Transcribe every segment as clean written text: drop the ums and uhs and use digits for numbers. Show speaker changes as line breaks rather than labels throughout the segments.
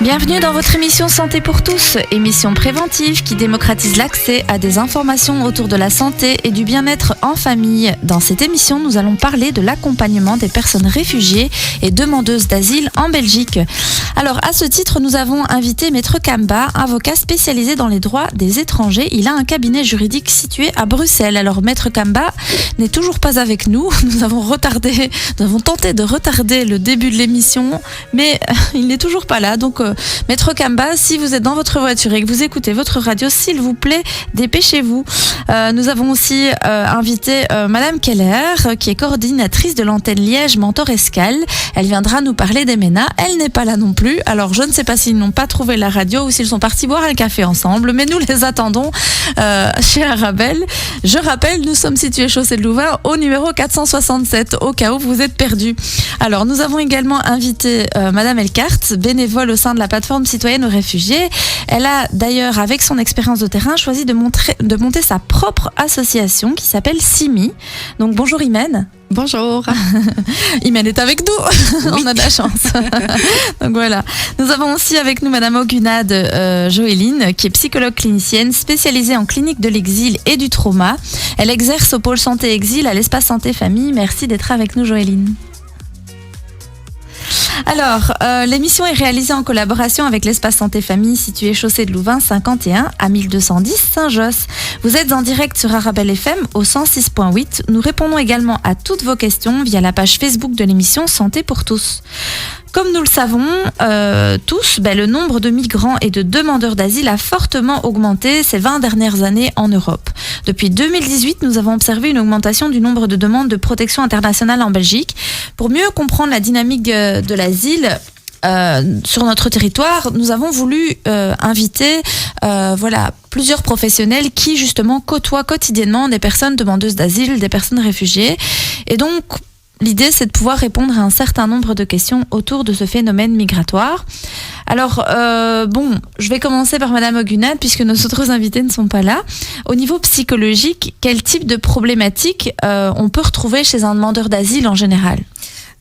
Bienvenue dans votre émission Santé pour tous, émission préventive qui démocratise l'accès à des informations autour de la santé et du bien-être en famille. Dans cette émission, nous allons parler de l'accompagnement des personnes réfugiées et demandeuses d'asile en Belgique. Alors, à ce titre, nous avons invité Maître Kamba, avocat spécialisé dans les droits des étrangers. Il a un cabinet juridique situé à Bruxelles. Alors, Maître Kamba n'est toujours pas avec nous. Nous avons tenté de retarder le début de l'émission, mais il n'est toujours pas là. Donc, Maître Kamba, si vous êtes dans votre voiture et que vous écoutez votre radio, s'il vous plaît, dépêchez-vous. Nous avons aussi invité Madame Keller, qui est coordinatrice de l'antenne Liège Mentor Escale. Elle viendra nous parler des MENA. Elle n'est pas là non plus. Alors, je ne sais pas s'ils n'ont pas trouvé la radio ou s'ils sont partis boire un café ensemble, mais nous les attendons chez Arabelle. Je rappelle, nous sommes situés chaussée de Louvain au numéro 467, au cas où vous êtes perdus. Alors, nous avons également invité Madame Elkart, bénévole au sein de la plateforme citoyenne aux réfugiés. Elle a d'ailleurs, avec son expérience de terrain, choisi de monter sa propre association qui s'appelle Simi. Donc, bonjour Imen.
Bonjour.
Imen est avec nous. Oui. On a de la chance. Donc voilà. Nous avons aussi avec nous Madame Ogunade Joéline, qui est psychologue clinicienne spécialisée en clinique de l'exil et du trauma. Elle exerce au pôle santé exil à l'espace santé famille. Merci d'être avec nous, Joéline. Alors, l'émission est réalisée en collaboration avec l'espace santé famille situé chaussée de Louvain 51 à 1210 Saint-Josse. Vous êtes en direct sur Arabelle FM au 106.8. Nous répondons également à toutes vos questions via la page Facebook de l'émission Santé pour tous. Comme nous le savons tous, le nombre de migrants et de demandeurs d'asile a fortement augmenté ces 20 dernières années en Europe. Depuis 2018, nous avons observé une augmentation du nombre de demandes de protection internationale en Belgique. Pour mieux comprendre la dynamique de l'asile sur notre territoire, nous avons voulu inviter plusieurs professionnels qui justement côtoient quotidiennement des personnes demandeuses d'asile, des personnes réfugiées. Et donc, l'idée, c'est de pouvoir répondre à un certain nombre de questions autour de ce phénomène migratoire. Alors, je vais commencer par Madame Ogunade, puisque nos autres invités ne sont pas là. Au niveau psychologique, quel type de problématiques on peut retrouver chez un demandeur d'asile en général ?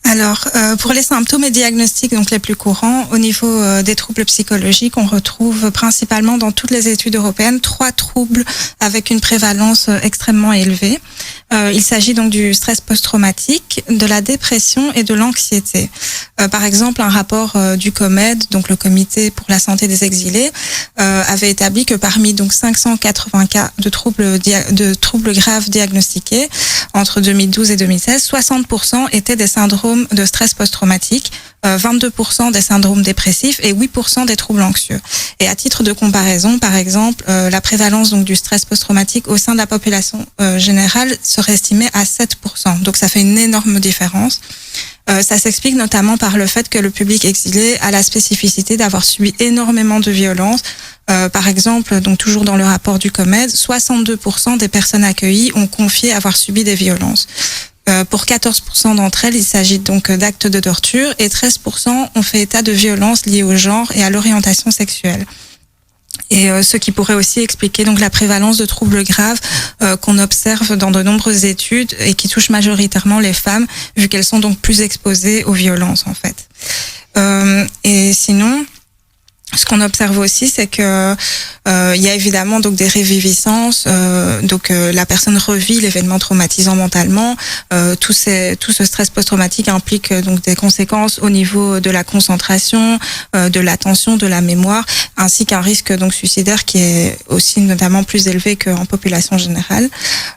Alors, pour les symptômes et diagnostics donc les plus courants, au niveau des troubles psychologiques, on retrouve principalement dans toutes les études européennes 3 troubles avec une prévalence extrêmement élevée. Il s'agit donc du stress post-traumatique, de la dépression et de l'anxiété. Par exemple, un rapport du COMED, donc le Comité pour la santé des exilés, avait établi que parmi donc 580 cas de troubles graves diagnostiqués entre 2012 et 2016, 60% étaient des syndromes de stress post-traumatique, 22% des syndromes dépressifs et 8% des troubles anxieux. Et à titre de comparaison, par exemple, la prévalence donc du stress post-traumatique au sein de la population générale serait estimée à 7%. Donc ça fait une énorme différence. Ça s'explique notamment par le fait que le public exilé a la spécificité d'avoir subi énormément de violences. Par exemple, donc toujours dans le rapport du COMED, 62% des personnes accueillies ont confié avoir subi des violences. Pour 14% d'entre elles, il s'agit donc d'actes de torture et 13% ont fait état de violences liées au genre et à l'orientation sexuelle. Et ce qui pourrait aussi expliquer donc la prévalence de troubles graves qu'on observe dans de nombreuses études et qui touchent majoritairement les femmes, vu qu'elles sont donc plus exposées aux violences en fait. Et sinon, ce qu'on observe aussi, c'est que il y a évidemment donc des réviviscences. La personne revit l'événement traumatisant mentalement. Tout ce stress post-traumatique implique donc des conséquences au niveau de la concentration, de l'attention, de la mémoire, ainsi qu'un risque donc suicidaire qui est aussi notamment plus élevé qu'en population générale.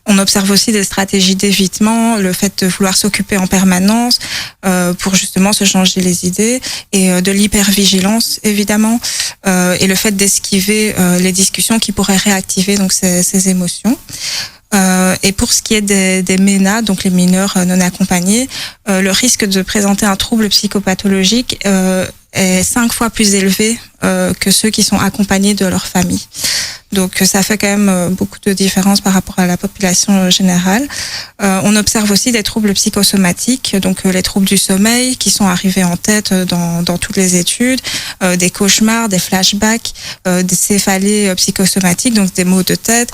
On observe aussi des stratégies d'évitement, le fait de vouloir s'occuper en permanence pour justement se changer les idées, et de l'hypervigilance évidemment. Et le fait d'esquiver les discussions qui pourraient réactiver donc ces émotions. Et pour ce qui est des MENA, donc les mineurs non accompagnés, le risque de présenter un trouble psychopathologique est 5 fois plus élevé que ceux qui sont accompagnés de leur famille. Donc ça fait quand même beaucoup de différence par rapport à la population générale. On observe aussi des troubles psychosomatiques, donc les troubles du sommeil qui sont arrivés en tête dans toutes les études, des cauchemars, des flashbacks, des céphalées psychosomatiques, donc des maux de tête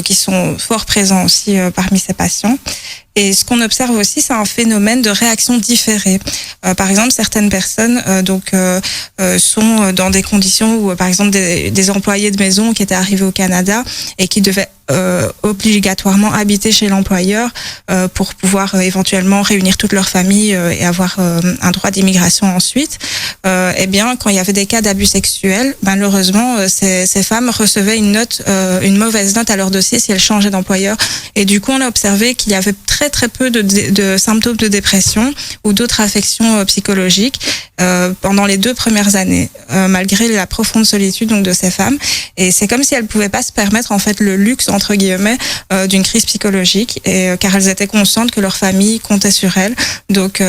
qui sont fort présents aussi parmi ces patients. Et ce qu'on observe aussi, c'est un phénomène de réaction différée. Par exemple, certaines personnes sont dans des conditions où, par exemple, des employés de maison qui étaient arrivés au Canada et qui devaient obligatoirement habiter chez l'employeur pour pouvoir éventuellement réunir toute leur famille et avoir un droit d'immigration ensuite. Eh bien, quand il y avait des cas d'abus sexuels, malheureusement, ces femmes recevaient une mauvaise note à leur dossier si elles changeaient d'employeur. Et du coup, on a observé qu'il y avait très très peu de symptômes de dépression ou d'autres affections psychologiques pendant les 2 premières années, malgré la profonde solitude donc de ces femmes. Et c'est comme si elles pouvaient pas se permettre en fait le luxe entre guillemets d'une crise psychologique, et car elles étaient conscientes que leur famille comptait sur elles. Donc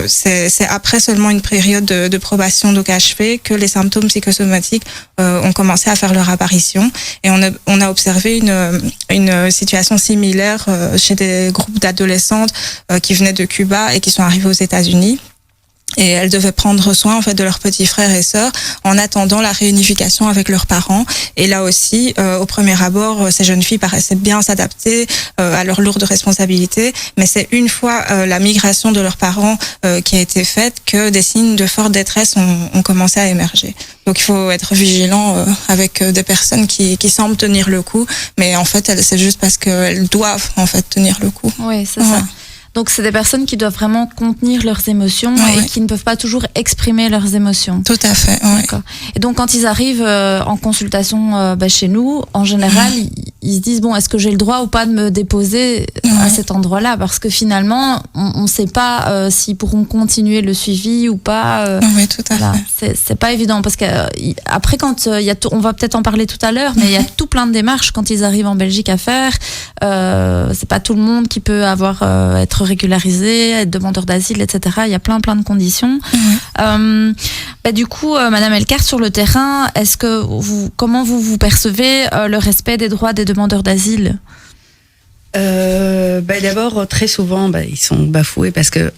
c'est après seulement une période de probation donc achevée que les symptômes psychosomatiques ont commencé à faire leur apparition. Et on a observé une situation similaire chez des groupes d'adolescentes qui venaient de Cuba et qui sont arrivées aux États-Unis. Et elles devaient prendre soin en fait de leurs petits frères et sœurs en attendant la réunification avec leurs parents. Et là aussi, au premier abord, ces jeunes filles paraissaient bien s'adapter à leurs lourdes responsabilités. Mais c'est une fois la migration de leurs parents qui a été faite que des signes de forte détresse ont commencé à émerger. Donc il faut être vigilant avec des personnes qui semblent tenir le coup, mais en fait c'est juste parce qu'elles doivent en fait tenir le coup.
Oui, c'est ça. Donc c'est des personnes qui doivent vraiment contenir leurs émotions et qui ne peuvent pas toujours exprimer leurs émotions.
Tout à fait. Oui.
D'accord. Et donc quand ils arrivent en consultation chez nous, en général, ils se disent bon, est-ce que j'ai le droit ou pas de me déposer à cet endroit-là, parce que finalement, on ne sait pas s'ils pourront continuer le suivi ou pas.
Oui, tout à fait.
C'est pas évident, parce que après quand il y a on va peut-être en parler tout à l'heure, mais il y a tout plein de démarches quand ils arrivent en Belgique à faire. C'est pas tout le monde qui peut être régularisé, être demandeur d'asile, etc. Il y a plein de conditions. Du coup, Madame Elkart, sur le terrain, comment vous percevez le respect des droits des demandeurs d'asile ?
D'abord, très souvent, ils sont bafoués parce que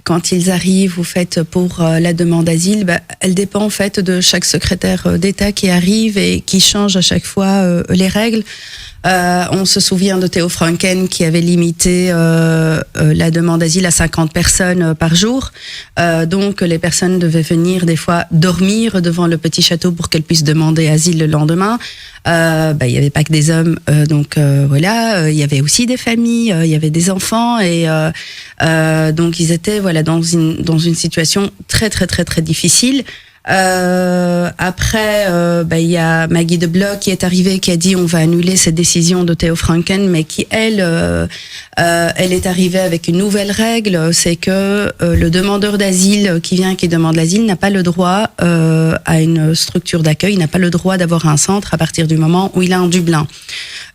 quand ils arrivent, au fait, pour la demande d'asile, elle dépend en fait de chaque secrétaire d'État qui arrive et qui change à chaque fois les règles. On se souvient de Theo Franken qui avait limité la demande d'asile à 50 personnes par jour. Donc les personnes devaient venir des fois dormir devant le petit château pour qu'elles puissent demander asile le lendemain. Il y avait pas que des hommes, il y avait aussi des familles, il y avait des enfants et donc ils étaient dans une situation très très très très difficile. Après, il y a Maggie de Bloch qui est arrivée, qui a dit on va annuler cette décision de Theo Franken, mais qui elle est arrivée avec une nouvelle règle, c'est que le demandeur d'asile qui demande l'asile n'a pas le droit à une structure d'accueil, il n'a pas le droit d'avoir un centre à partir du moment où il a un Dublin.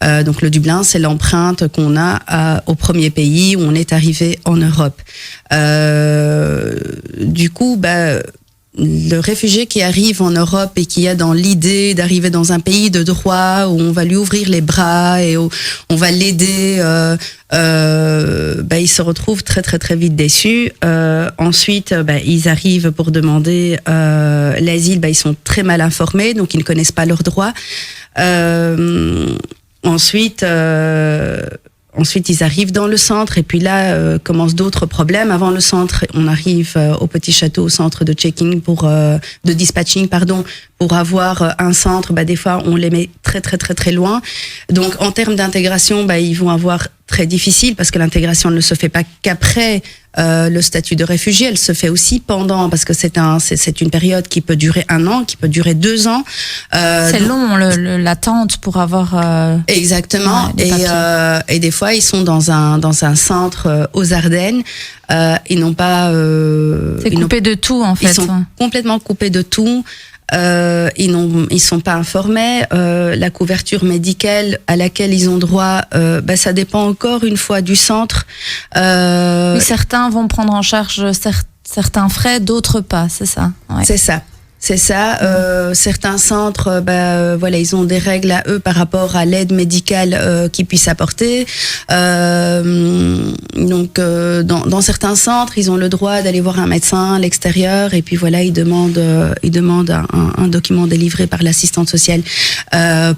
Donc le Dublin, c'est l'empreinte qu'on a au premier pays où on est arrivé en Europe. Du coup, le réfugié qui arrive en Europe et qui a dans l'idée d'arriver dans un pays de droit où on va lui ouvrir les bras et où on va l'aider, il se retrouve très très très vite déçu. Ensuite, ils arrivent pour demander l'asile, ils sont très mal informés, donc ils ne connaissent pas leurs droits. Ensuite, ils arrivent dans le centre et puis là commencent d'autres problèmes. Avant le centre, on arrive au petit château, au centre de checking de dispatching, pour avoir un centre. Des fois, on les met très très très très loin. Donc, en termes d'intégration, ils vont avoir très difficile parce que l'intégration ne se fait pas qu'après le statut de réfugié, elle se fait aussi pendant, parce que c'est une période qui peut durer 1 an, qui peut durer 2 ans.
C'est long l'attente pour avoir.
Exactement. Et des fois ils sont dans un centre aux Ardennes. Ils n'ont pas.
C'est coupé de tout en fait.
Ils sont complètement coupés de tout. Ils sont pas informés. La couverture médicale à laquelle ils ont droit, ça dépend encore une fois du centre.
Oui, certains vont prendre en charge certains frais, d'autres pas, c'est ça.
Ouais. C'est ça. C'est ça. Certains centres, voilà, ils ont des règles à eux par rapport à l'aide médicale qu'ils puissent apporter. Donc, dans certains centres, ils ont le droit d'aller voir un médecin à l'extérieur, et puis voilà, ils demandent un document délivré par l'assistante sociale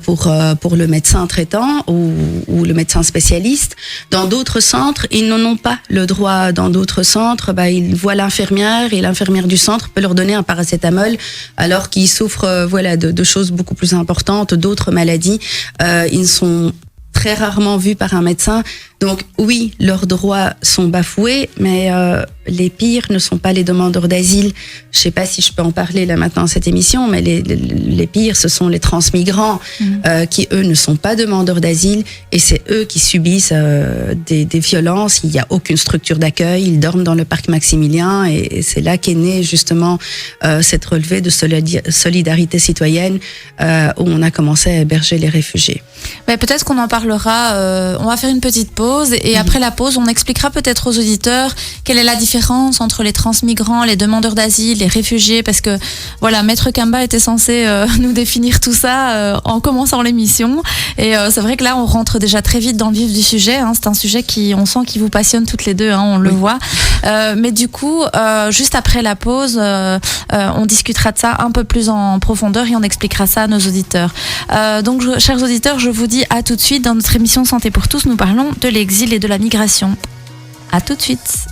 pour le médecin traitant ou le médecin spécialiste. Dans d'autres centres, ils n'en ont pas le droit. Dans d'autres centres, ils voient l'infirmière, et l'infirmière du centre peut leur donner un paracétamol, alors qu'ils souffrent de choses beaucoup plus importantes, d'autres maladies. Ils ne sont très rarement vus par un médecin. Donc oui, leurs droits sont bafoués, mais les pires ne sont pas les demandeurs d'asile. Je ne sais pas si je peux en parler là maintenant dans cette émission, mais les pires, ce sont les transmigrants qui, eux, ne sont pas demandeurs d'asile, et c'est eux qui subissent des violences. Il n'y a aucune structure d'accueil, ils dorment dans le parc Maximilien, et c'est là qu'est née justement cette relevée de solidarité citoyenne où on a commencé à héberger les réfugiés.
Mais peut-être qu'on en parlera, on va faire une petite pause, et après la pause, on expliquera peut-être aux auditeurs quelle est la différence entre les transmigrants, les demandeurs d'asile, les réfugiés, parce que voilà, Maître Kamba était censé nous définir tout ça en commençant l'émission, et c'est vrai que là, on rentre déjà très vite dans le vif du sujet, hein. C'est un sujet on sent qui vous passionne toutes les deux, hein, on le voit, mais du coup, juste après la pause, on discutera de ça un peu plus en profondeur, et on expliquera ça à nos auditeurs. Donc, chers auditeurs, je vous dis à tout de suite. Dans notre émission Santé pour tous, nous parlons de l'exil et de la migration. À tout de suite.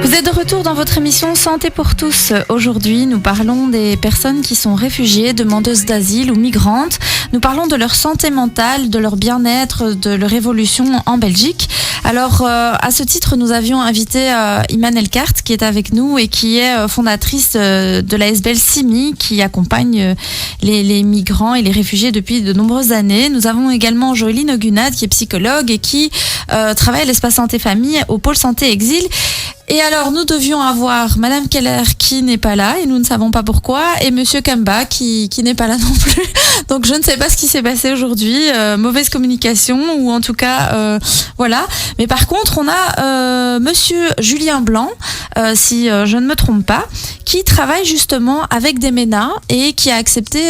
Vous êtes de retour dans votre émission Santé pour tous. Aujourd'hui, nous parlons des personnes qui sont réfugiées, demandeuses d'asile ou migrantes. Nous parlons de leur santé mentale, de leur bien-être, de leur évolution en Belgique. Alors, à ce titre, nous avions invité Iman Elkart, qui est avec nous et qui est fondatrice de l'ASBL CIMI, qui accompagne les migrants et les réfugiés depuis de nombreuses années. Nous avons également Joëline Ogunad, qui est psychologue et qui travaille à l'espace santé famille au pôle santé exil. Et alors, nous devions avoir Madame Keller qui n'est pas là, et nous ne savons pas pourquoi, et Monsieur Kamba qui n'est pas là non plus. Donc, je ne sais pas ce qui s'est passé aujourd'hui, mauvaise communication, ou en tout cas, voilà. Mais par contre, on a Monsieur Julien Blanc, si je ne me trompe pas, qui travaille justement avec des MENA et qui a accepté...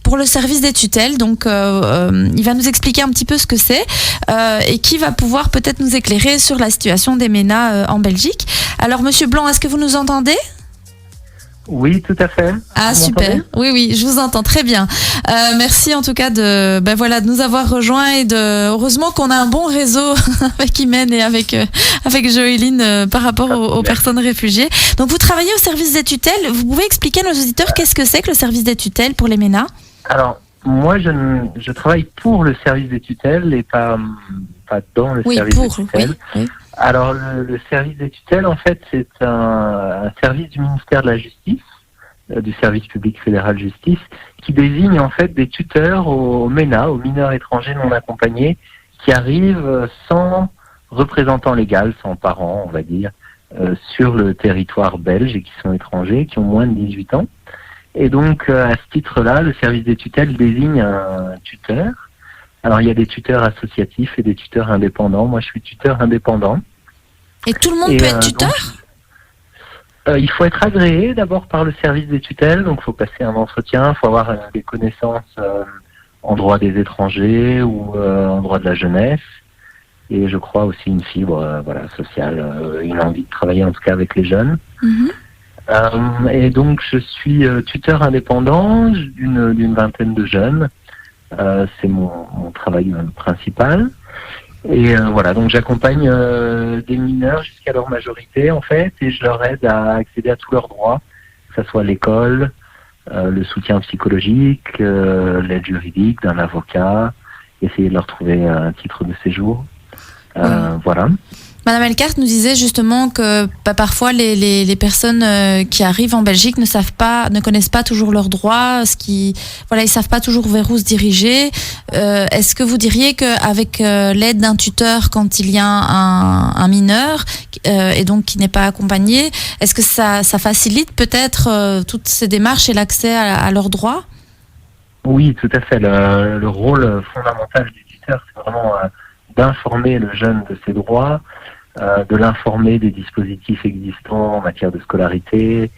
pour le service des tutelles, donc il va nous expliquer un petit peu ce que c'est et qui va pouvoir peut-être nous éclairer sur la situation des MENA en Belgique. Alors Monsieur Blanc, est-ce que vous nous entendez ?
Oui, tout à fait.
Ah,
vous
super.
m'entendez ?
Oui, je vous entends très bien. Merci en tout cas de nous avoir rejoints, et heureusement qu'on a un bon réseau avec Imen et avec Joëline par rapport aux personnes réfugiées. Donc vous travaillez au service des tutelles. Vous pouvez expliquer à nos auditeurs qu'est-ce que c'est que le service des tutelles pour les MENA ?
Alors, moi, je travaille pour le service des tutelles et pas dans le service des tutelles.
Oui.
Alors, le service des tutelles, en fait, c'est un service du ministère de la Justice, du service public fédéral justice, qui désigne en fait des tuteurs aux MENA, aux mineurs étrangers non accompagnés, qui arrivent sans représentant légal, sans parents, on va dire, sur le territoire belge et qui sont étrangers, qui ont moins de 18 ans. Et donc, à ce titre-là, le service des tutelles désigne un tuteur. Alors, il y a des tuteurs associatifs et des tuteurs indépendants. Moi, je suis tuteur indépendant.
Et tout le monde peut être tuteur ?
Il faut être agréé d'abord par le service des tutelles. Donc, il faut passer un entretien, il faut avoir des connaissances en droit des étrangers ou en droit de la jeunesse. Et je crois aussi une fibre sociale, une envie de travailler en tout cas avec les jeunes. Mm-hmm. Et donc, je suis tuteur indépendant d'une vingtaine de jeunes. C'est mon travail principal. Et donc j'accompagne des mineurs jusqu'à leur majorité, en fait, et je leur aide à accéder à tous leurs droits, que ce soit l'école, le soutien psychologique, l'aide juridique d'un avocat, essayer de leur trouver un titre de séjour. Voilà.
Madame Elkart nous disait justement que parfois les personnes qui arrivent en Belgique ne connaissent pas toujours leurs droits, ils savent pas toujours vers où se diriger. Est-ce que vous diriez qu'avec l'aide d'un tuteur, quand il y a un mineur et donc qui n'est pas accompagné, est-ce que ça facilite peut-être toutes ces démarches et l'accès à leurs droits ?
Oui, tout à fait. Le rôle fondamental du tuteur, c'est vraiment d'informer le jeune de ses droits, de l'informer des dispositifs existants en matière de scolarité,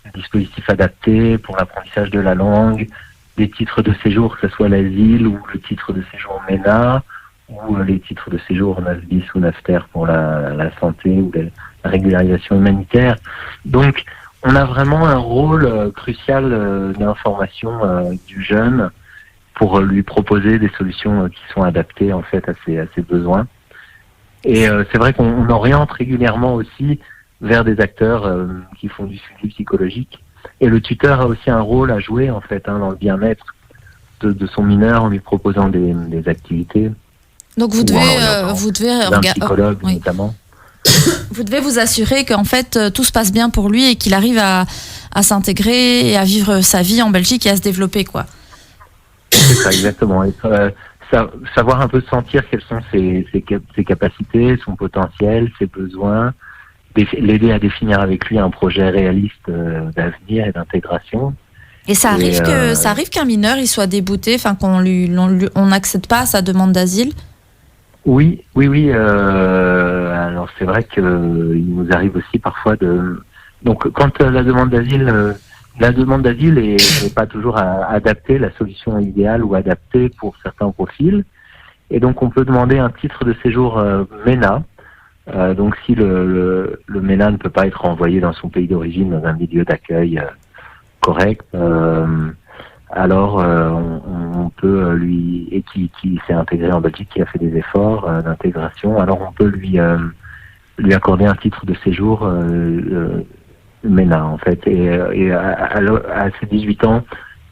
des dispositifs adaptés pour l'apprentissage de la langue, des titres de séjour, que ce soit l'asile ou le titre de séjour MENA, ou les titres de séjour 9 bis ou 9 ter pour la santé ou la régularisation humanitaire. Donc, on a vraiment un rôle crucial d'information du jeune pour lui proposer des solutions qui sont adaptées en fait à ses besoins. Et c'est vrai qu'on oriente régulièrement aussi vers des acteurs qui font du suivi psychologique. Et le tuteur a aussi un rôle à jouer en fait dans le bien-être de son mineur en lui proposant des activités.
Donc vous devez
d'un psychologue notamment.
Vous devez vous assurer qu'en fait tout se passe bien pour lui et qu'il arrive à s'intégrer et à vivre sa vie en Belgique et à se développer, quoi.
C'est ça, exactement. Et, savoir un peu sentir quelles sont ses capacités, son potentiel, ses besoins, l'aider à définir avec lui un projet réaliste d'avenir et d'intégration.
Et ça arrive qu'un mineur il soit débouté, enfin qu'on n'accepte pas sa demande d'asile.
Oui. Alors c'est vrai qu'il nous arrive aussi parfois donc quand la demande d'asile est pas toujours adaptée, la solution idéale ou adaptée pour certains profils, et donc on peut demander un titre de séjour MENA. Donc si le MENA ne peut pas être envoyé dans son pays d'origine dans un milieu d'accueil correct, alors on peut et qui s'est intégré en Belgique, qui a fait des efforts d'intégration, alors on peut lui accorder un titre de séjour MENA en fait, et à ses 18 ans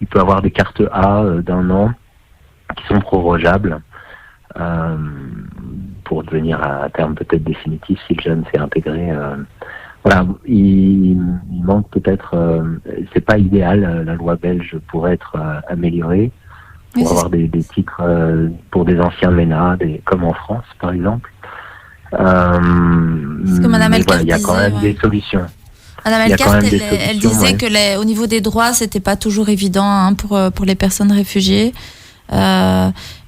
il peut avoir des cartes A d'1 an qui sont prorogeables pour devenir à terme peut-être définitif si le jeune s'est intégré. Voilà, il manque peut-être, c'est pas idéal, la loi belge pourrait être améliorée pour avoir des titres pour des anciens MENA, comme en France par exemple.
Parce que Madame Elkart
il y a quand même des solutions.
Madame Elkart, elle disait que au niveau des droits, c'était pas toujours évident pour les personnes réfugiées.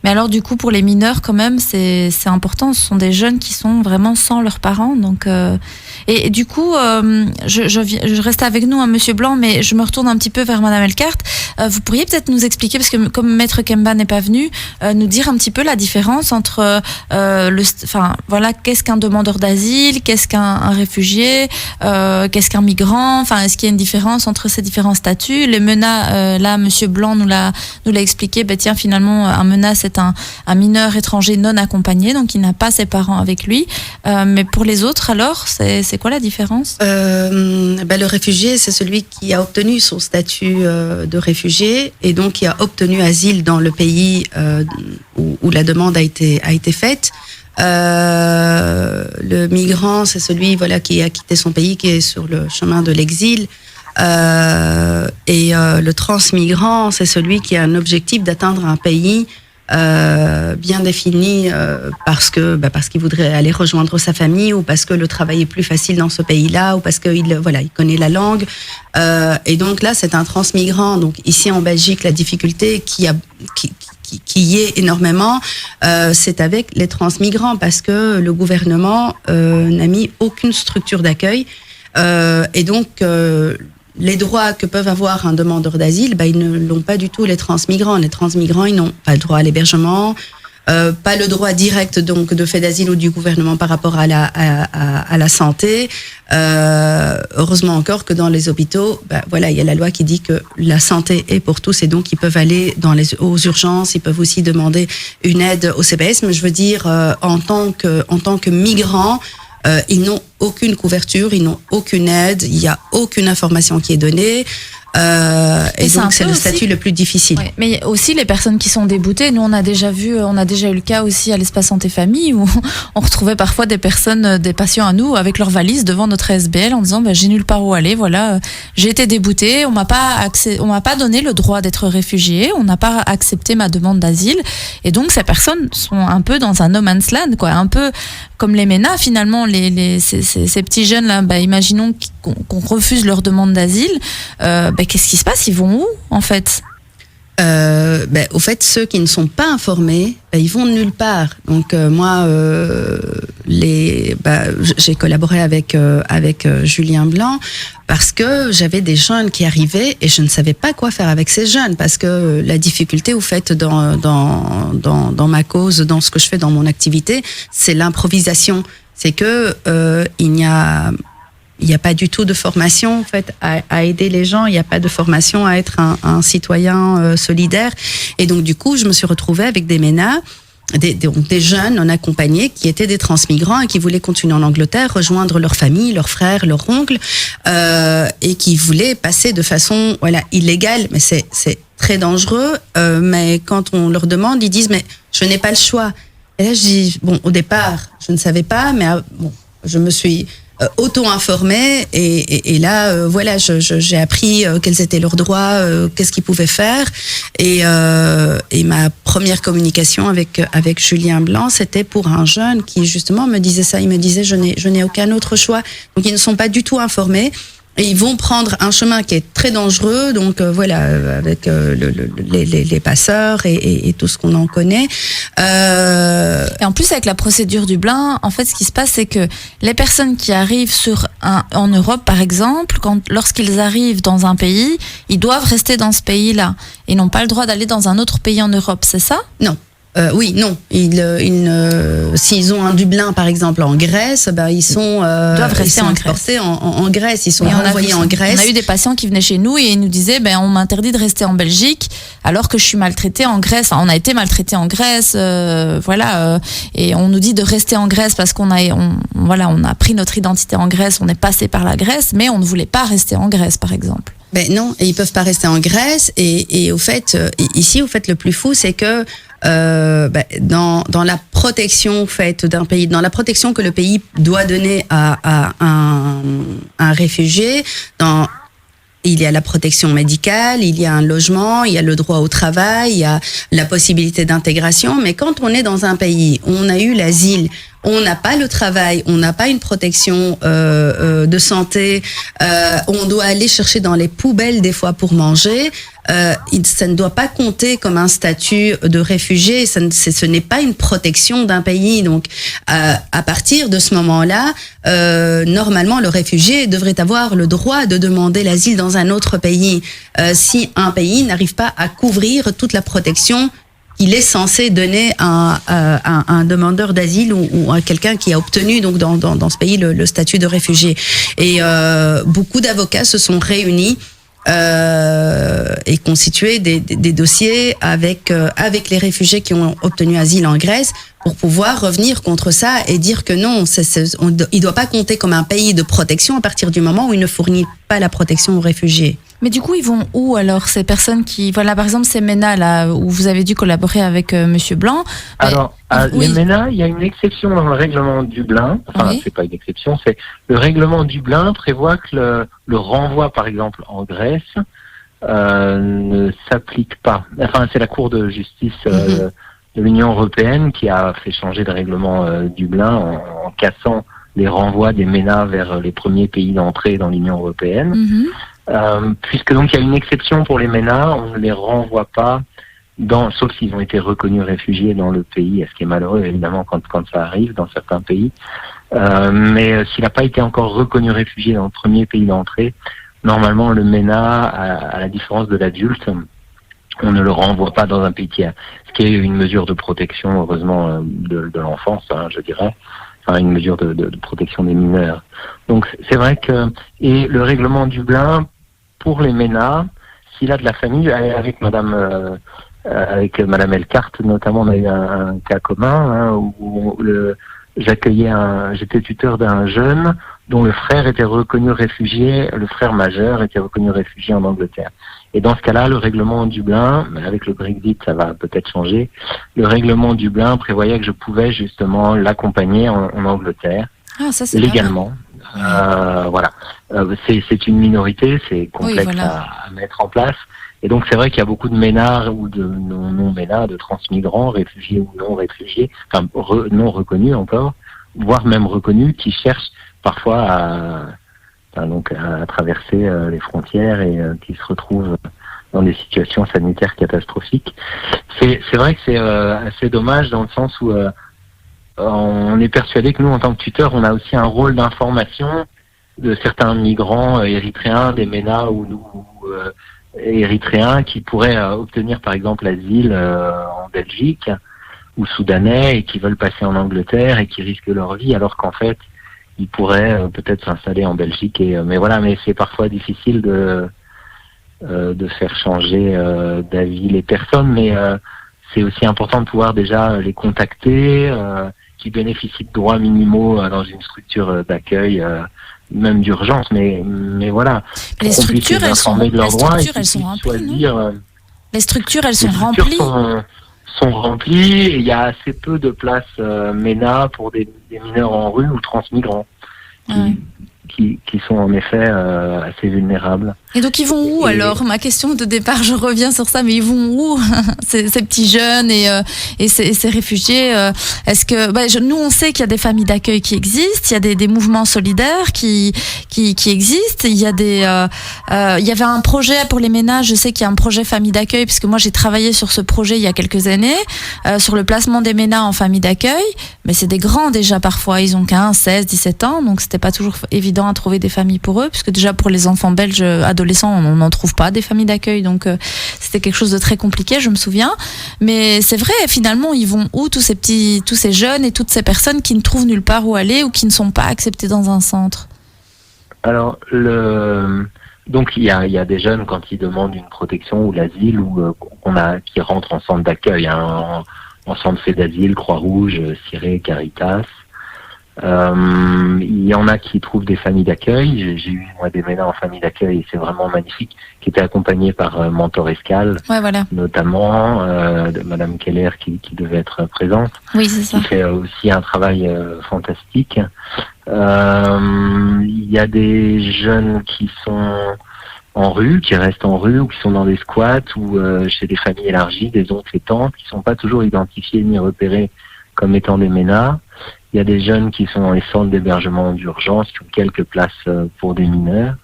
Mais alors du coup pour les mineurs quand même c'est important, ce sont des jeunes qui sont vraiment sans leurs parents, donc et du coup je reste avec nous Monsieur Blanc, mais je me retourne un petit peu vers Madame Elkart. Vous pourriez peut-être nous expliquer, parce que comme Maître Kemba n'est pas venu, nous dire un petit peu la différence entre qu'est-ce qu'un demandeur d'asile, qu'est-ce qu'un réfugié, qu'est-ce qu'un migrant, enfin est-ce qu'il y a une différence entre ces différents statuts. Les MENA, là Monsieur Blanc nous l'a expliqué, tiens finalement un MENA c'est un mineur étranger non accompagné, donc il n'a pas ses parents avec lui. Mais pour les autres, alors, c'est quoi la différence ?
Le réfugié, c'est celui qui a obtenu son statut de réfugié et donc qui a obtenu asile dans le pays où la demande a été faite. Le migrant, c'est celui qui a quitté son pays, qui est sur le chemin de l'exil. Et le transmigrant, c'est celui qui a un objectif d'atteindre un pays bien défini parce qu'il voudrait aller rejoindre sa famille, ou parce que le travail est plus facile dans ce pays-là, ou parce qu'il connaît la langue. Et donc là, c'est un transmigrant. Donc ici en Belgique, la difficulté qui y est énormément, c'est avec les transmigrants, parce que le gouvernement n'a mis aucune structure d'accueil. Et donc les droits que peuvent avoir un demandeur d'asile, ils ne l'ont pas du tout les transmigrants. Les transmigrants, ils n'ont pas le droit à l'hébergement, pas le droit direct donc de fait d'asile ou du gouvernement par rapport à la santé. Heureusement encore que dans les hôpitaux, il y a la loi qui dit que la santé est pour tous, et donc ils peuvent aller aux urgences, ils peuvent aussi demander une aide au CPS. Mais je veux dire, en tant que migrants, ils n'ont aucune couverture, ils n'ont aucune aide, il n'y a aucune information qui est donnée. Et donc c'est le statut le plus difficile.
Oui, mais aussi les personnes qui sont déboutées. Nous on a déjà eu le cas aussi à l'espace santé famille, où on retrouvait parfois des patients à nous avec leur valise devant notre SBL en disant j'ai nulle part où aller, j'ai été déboutée, on m'a pas donné le droit d'être réfugié, on n'a pas accepté ma demande d'asile, et donc ces personnes sont un peu dans un no man's land, un peu comme les MENA finalement, ces petits jeunes là, imaginons qu'on refuse leur demande d'asile, qu'est-ce qui se passe ? Ils vont où en fait ?
Au fait, ceux qui ne sont pas informés, ils vont nulle part. Donc moi, j'ai collaboré avec Julien Blanc parce que j'avais des jeunes qui arrivaient et je ne savais pas quoi faire avec ces jeunes, parce que la difficulté, au fait, dans ma cause, dans ce que je fais dans mon activité, c'est l'improvisation. C'est que il n'y a pas du tout de formation en fait à aider les gens. Il n'y a pas de formation à être un citoyen solidaire. Et donc du coup, je me suis retrouvée avec des MENA, des jeunes non accompagnés qui étaient des transmigrants et qui voulaient continuer en Angleterre, rejoindre leur famille, leurs frères, leurs oncles, et qui voulaient passer de façon illégale. Mais c'est très dangereux. Mais quand on leur demande, ils disent mais je n'ai pas le choix. Et là je dis au départ je ne savais pas, mais je me suis auto-informée et là j'ai appris quels étaient leurs droits, qu'est-ce qu'ils pouvaient faire, et ma première communication avec Julien Blanc, c'était pour un jeune qui justement me disait ça. Il me disait je n'ai aucun autre choix. Donc ils ne sont pas du tout informés. Et ils vont prendre un chemin qui est très dangereux, donc avec les passeurs et tout ce qu'on en connaît.
Et en plus, avec la procédure Dublin, en fait, ce qui se passe, c'est que les personnes qui arrivent en Europe, par exemple, lorsqu'ils arrivent dans un pays, ils doivent rester dans ce pays-là et n'ont pas le droit d'aller dans un autre pays en Europe, c'est ça ?
Non. Oui, non. S'ils ont un Dublin, par exemple, en Grèce, ils
doivent rester
en Grèce. Ils sont renvoyés en Grèce.
On a eu des patients qui venaient chez nous et ils nous disaient, on m'interdit de rester en Belgique alors que je suis maltraitée en Grèce. Enfin, on a été maltraité en Grèce, et on nous dit de rester en Grèce parce qu'on a pris notre identité en Grèce, on est passé par la Grèce, mais on ne voulait pas rester en Grèce, par exemple.
Non, et ils peuvent pas rester en Grèce. Et au fait, ici, le plus fou, c'est que dans la protection faite d'un pays, dans la protection que le pays doit donner à un réfugié, il y a la protection médicale, il y a un logement, il y a le droit au travail, il y a la possibilité d'intégration. Mais quand on est dans un pays où on a eu l'asile, on n'a pas le travail, on n'a pas une protection de santé, on doit aller chercher dans les poubelles des fois pour manger, ça ne doit pas compter comme un statut de réfugié, ce n'est pas une protection d'un pays. Donc à partir de ce moment-là, normalement le réfugié devrait avoir le droit de demander l'asile dans un autre pays, si un pays n'arrive pas à couvrir toute la protection il est censé donner à un demandeur d'asile ou à quelqu'un qui a obtenu donc dans ce pays le statut de réfugié. Et beaucoup d'avocats se sont réunis et constitué des dossiers avec les réfugiés qui ont obtenu asile en Grèce pour pouvoir revenir contre ça et dire que non, il doit pas compter comme un pays de protection à partir du moment où il ne fournit pas la protection aux réfugiés.
Mais du coup, ils vont où alors, ces personnes qui... Voilà, par exemple, ces MENA, là, où vous avez dû collaborer avec Monsieur Blanc.
Alors, les MENA, il y a une exception dans le règlement Dublin. Enfin, c'est pas une exception, c'est... Le règlement Dublin prévoit que le renvoi, par exemple, en Grèce, ne s'applique pas. Enfin, c'est la Cour de justice de l'Union européenne qui a fait changer le règlement Dublin en cassant les renvois des MENA vers les premiers pays d'entrée dans l'Union européenne. Puisque donc il y a une exception pour les MENA, on ne les renvoie pas, sauf s'ils ont été reconnus réfugiés dans le pays, ce qui est malheureux évidemment quand ça arrive dans certains pays. Mais s'il n'a pas été encore reconnu réfugié dans le premier pays d'entrée, normalement le MENA, à la différence de l'adulte, on ne le renvoie pas dans un pays tiers, ce qui est une mesure de protection, heureusement, de l'enfance, je dirais. Enfin, une mesure de protection des mineurs. Donc c'est vrai que et le règlement Dublin pour les MENA, s'il a de la famille, avec Madame Elkart notamment, on a eu un cas commun où j'étais tuteur d'un jeune dont le frère était reconnu réfugié, le frère majeur était reconnu réfugié en Angleterre. Et dans ce cas-là, le règlement Dublin, avec le Brexit, ça va peut-être changer, le règlement Dublin prévoyait que je pouvais justement l'accompagner en Angleterre, légalement. Voilà. C'est une minorité, c'est complexe à mettre en place. Et donc c'est vrai qu'il y a beaucoup de MENA ou de non-MENA, de transmigrants, réfugiés ou non réfugiés, enfin non reconnus encore, voire même reconnus, qui cherchent parfois à traverser les frontières et qui se retrouvent dans des situations sanitaires catastrophiques. C'est vrai que c'est assez dommage dans le sens où on est persuadé que nous, en tant que tuteurs, on a aussi un rôle d'information de certains migrants érythréens, des MENA ou érythréens qui pourraient obtenir par exemple l'asile en Belgique ou soudanais et qui veulent passer en Angleterre et qui risquent leur vie alors qu'en fait ils pourraient peut-être s'installer en Belgique. Mais c'est parfois difficile de faire changer d'avis les personnes, mais c'est aussi important de pouvoir déjà les contacter, qui bénéficient de droits minimaux dans une structure d'accueil, même d'urgence, mais voilà.
Les structures, elles sont remplies, non ? Les structures, elles sont remplies.
Sont remplies et il y a assez peu de places MENA pour des mineurs en rue ou transmigrants qui sont en effet assez vulnérables.
Et donc ils vont où alors ? Ma question de départ, je reviens sur ça, mais ils vont où ces petits jeunes et ces réfugiés Est-ce que nous on sait qu'il y a des familles d'accueil qui existent, il y a des mouvements solidaires qui existent. Il y a il y avait un projet pour les ménages. Je sais qu'il y a un projet famille d'accueil puisque moi j'ai travaillé sur ce projet il y a quelques années sur le placement des ménages en famille d'accueil. Mais c'est des grands déjà parfois. Ils ont 15, 16, 17 ans, donc c'était pas toujours évident à trouver des familles pour eux, puisque déjà pour les enfants belges adolescents, on n'en trouve pas des familles d'accueil, donc c'était quelque chose de très compliqué, je me souviens. Mais c'est vrai, finalement, ils vont où tous ces jeunes et toutes ces personnes qui ne trouvent nulle part où aller ou qui ne sont pas acceptés dans un centre ?
Alors, donc il y a des jeunes quand ils demandent une protection ou l'asile ou qui rentrent en centre d'accueil, en centre fait d'asile, Croix-Rouge, Ciré, Caritas. Il y en a qui trouvent des familles d'accueil. J'ai eu moi des ménages en famille d'accueil et c'est vraiment magnifique, qui étaient accompagnés par Mentor Escale, notamment de Madame Keller qui devait être présente.
Oui, c'est ça.
Qui fait aussi un travail fantastique. Il y a des jeunes qui sont en rue, qui restent en rue ou qui sont dans des squats ou chez des familles élargies, des oncles et tantes, qui sont pas toujours identifiés ni repérés comme étant des MENA. Il y a des jeunes qui sont dans les centres d'hébergement d'urgence, qui ont quelques places pour des mineurs,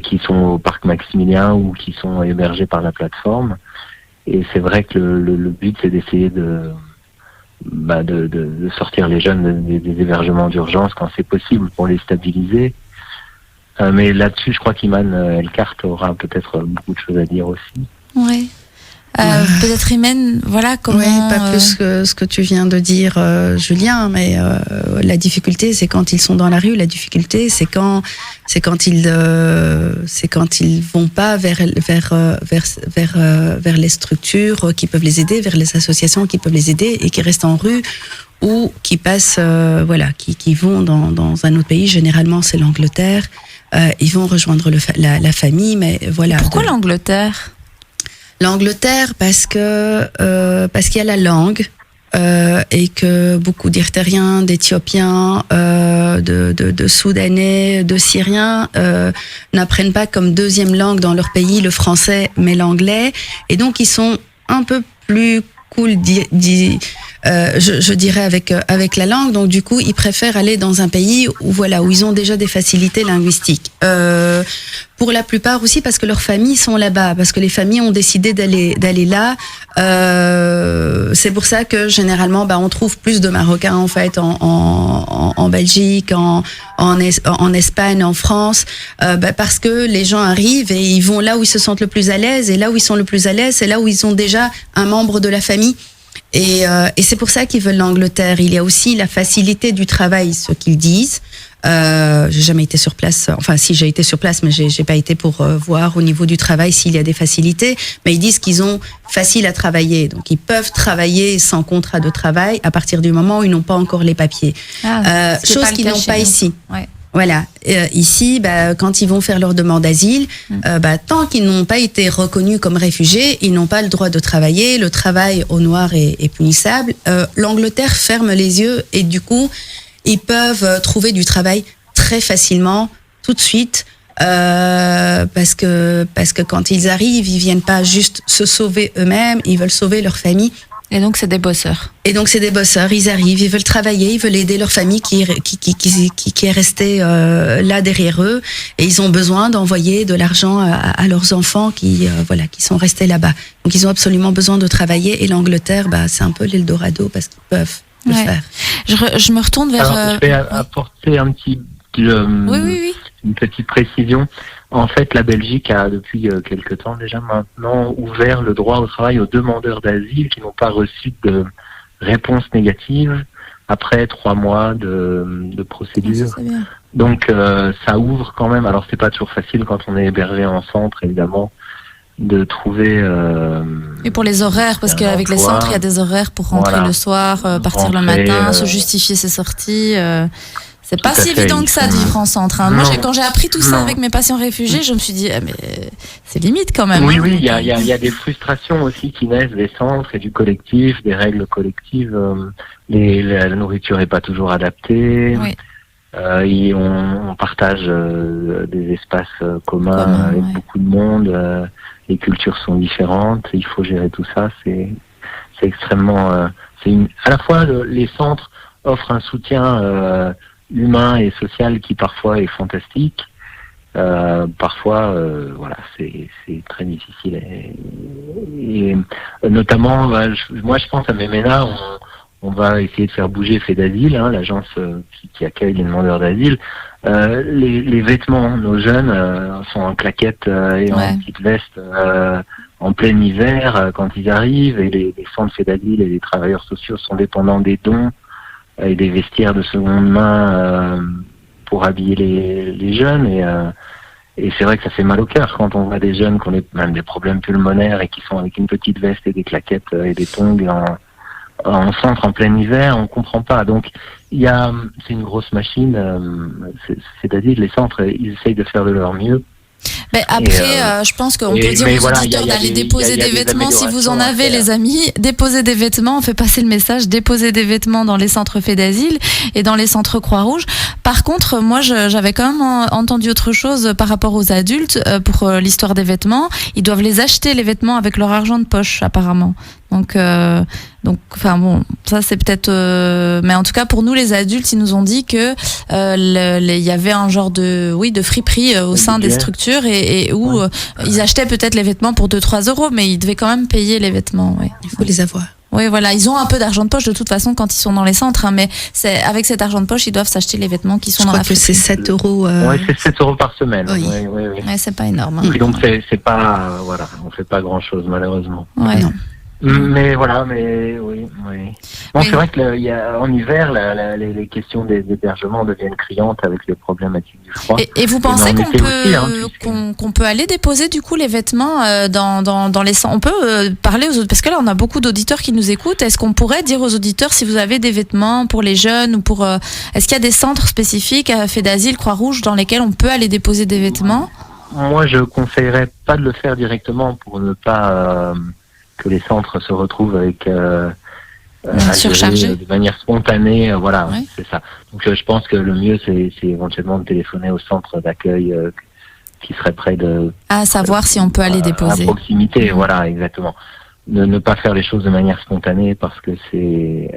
qui sont au parc Maximilien ou qui sont hébergés par la plateforme. Et c'est vrai que le but, c'est d'essayer de sortir les jeunes des hébergements d'urgence quand c'est possible pour les stabiliser. Mais là-dessus, je crois qu'Iman Elkart aura peut-être beaucoup de choses à dire aussi.
Oui. Peut-être Imen, voilà comment...
Oui, pas plus que ce que tu viens de dire, Julien, mais la difficulté, c'est quand ils sont dans la rue. La difficulté, c'est quand ils vont pas vers les structures qui peuvent les aider, vers les associations qui peuvent les aider et qui restent en rue ou qui passent, qui vont dans un autre pays. Généralement, c'est l'Angleterre. Ils vont rejoindre la famille, mais voilà.
Pourquoi l'Angleterre ?
L'Angleterre parce qu'il y a la langue et que beaucoup d'Érythréens, d'Éthiopiens, de Soudanais, de Syriens n'apprennent pas comme deuxième langue dans leur pays le français mais l'anglais, et donc ils sont un peu plus cool, je dirais avec la langue. Donc du coup, ils préfèrent aller dans un pays où ils ont déjà des facilités linguistiques. Pour la plupart aussi parce que leurs familles sont là-bas, parce que les familles ont décidé d'aller là. C'est pour ça que généralement, on trouve plus de Marocains en fait en Belgique, en Espagne, en France, parce que les gens arrivent et ils vont là où ils se sentent le plus à l'aise, et là où ils sont le plus à l'aise, c'est là où ils ont déjà un membre de la famille. Et c'est pour ça qu'ils veulent l'Angleterre. Il y a aussi la facilité du travail, ce qu'ils disent. J'ai jamais été sur place. Enfin, si, j'ai été sur place, mais j'ai pas été pour voir au niveau du travail s'il y a des facilités. Mais ils disent qu'ils ont facile à travailler. Donc, ils peuvent travailler sans contrat de travail à partir du moment où ils n'ont pas encore les papiers. Chose qu'ils n'ont pas ici.
Ouais.
Voilà. Ici, quand ils vont faire leur demande d'asile, tant qu'ils n'ont pas été reconnus comme réfugiés, ils n'ont pas le droit de travailler. Le travail au noir est punissable. L'Angleterre ferme les yeux et du coup, ils peuvent trouver du travail très facilement, tout de suite, parce que quand ils arrivent, ils viennent pas juste se sauver eux-mêmes, ils veulent sauver leur famille.
Et donc, c'est des bosseurs.
Et donc, c'est des bosseurs, ils arrivent, ils veulent travailler, ils veulent aider leur famille qui est restée là derrière eux. Et ils ont besoin d'envoyer de l'argent à leurs enfants qui sont restés là-bas. Donc, ils ont absolument besoin de travailler. Et l'Angleterre, c'est un peu l'Eldorado parce qu'ils peuvent le faire.
Je me retourne vers...
Alors, je vais apporter une petite précision. En fait, la Belgique a depuis quelque temps déjà maintenant ouvert le droit au travail aux demandeurs d'asile qui n'ont pas reçu de réponse négative après 3 mois de procédure.
C'est bien.
Donc ça ouvre quand même. Alors c'est pas toujours facile quand on est hébergé en centre, évidemment, de trouver.
Et pour les horaires, parce qu'avec les centres, il y a des horaires pour rentrer le soir, partir le matin, se justifier ses sorties. C'est pas si évident que ça de vivre en centre. Hein. Moi, quand j'ai appris tout ça avec mes patients réfugiés, je me suis dit, mais c'est limite quand même.
Oui, il y a des frustrations aussi qui naissent des centres et du collectif, des règles collectives. La nourriture est pas toujours adaptée.
Oui.
On partage des espaces communs avec beaucoup de monde. Les cultures sont différentes. Il faut gérer tout ça. C'est extrêmement. À la fois les centres offrent un soutien humain et social qui parfois est fantastique. Parfois, c'est très difficile. Et notamment, moi je pense à Memena, on va essayer de faire bouger Fait d'Asile, l'agence qui accueille les demandeurs d'asile. Les vêtements, nos jeunes sont en claquettes et en petite veste en plein hiver quand ils arrivent, et les centres Fait d'Asile et les travailleurs sociaux sont dépendants des dons et des vestiaires de seconde main pour habiller les jeunes, et c'est vrai que ça fait mal au cœur quand on voit des jeunes qui ont même des problèmes pulmonaires et qui sont avec une petite veste et des claquettes et des tongs en centre en plein hiver. On comprend pas. Donc c'est une grosse machine. C'est-à-dire les centres, ils essayent de faire de leur mieux.
Mais après, je pense qu'on peut dire aux auditeurs d'aller déposer des vêtements si vous en avez, les amis. Déposer des vêtements, on fait passer le message, déposer des vêtements dans les centres Fait d'Asile et dans les centres Croix-Rouge. Par contre, moi, j'avais quand même entendu autre chose par rapport aux adultes pour l'histoire des vêtements. Ils doivent les acheter, les vêtements, avec leur argent de poche, apparemment. Donc, enfin bon, ça c'est peut-être. Mais en tout cas, pour nous les adultes, ils nous ont dit que il y avait un genre de friperie au sein des structures et où ils achetaient peut-être les vêtements pour 2-3 euros, mais ils devaient quand même payer les vêtements. Ouais.
Il faut les avoir.
Oui, voilà, ils ont un peu d'argent de poche de toute façon quand ils sont dans les centres, mais c'est avec cet argent de poche, ils doivent s'acheter les vêtements qui sont dans la friperie.
Je crois que c'est 7 euros.
Oui, c'est 7 euros par semaine.
Oui.
Ouais, c'est pas énorme.
Et donc c'est pas on fait pas grand chose malheureusement.
Ouais.
Non.
Mais oui. Bon, c'est vrai que en hiver, les questions d'hébergement deviennent criantes avec les problématiques du froid.
Et vous pensez qu'on peut aller déposer du coup les vêtements dans les centres? On peut parler aux autres, parce que là on a beaucoup d'auditeurs qui nous écoutent. Est-ce qu'on pourrait dire aux auditeurs si vous avez des vêtements pour les jeunes ou pour est-ce qu'il y a des centres spécifiques à Fait d'Asile, Croix-Rouge, dans lesquels on peut aller déposer des vêtements?
Moi, je conseillerais pas de le faire directement pour ne pas que les centres se retrouvent avec
surchargés
de manière spontanée,
Ouais.
C'est ça. Donc je pense que le mieux c'est éventuellement de téléphoner au centre d'accueil qui serait près de
savoir si on peut aller déposer
à proximité, voilà, exactement. Ne pas faire les choses de manière spontanée parce que c'est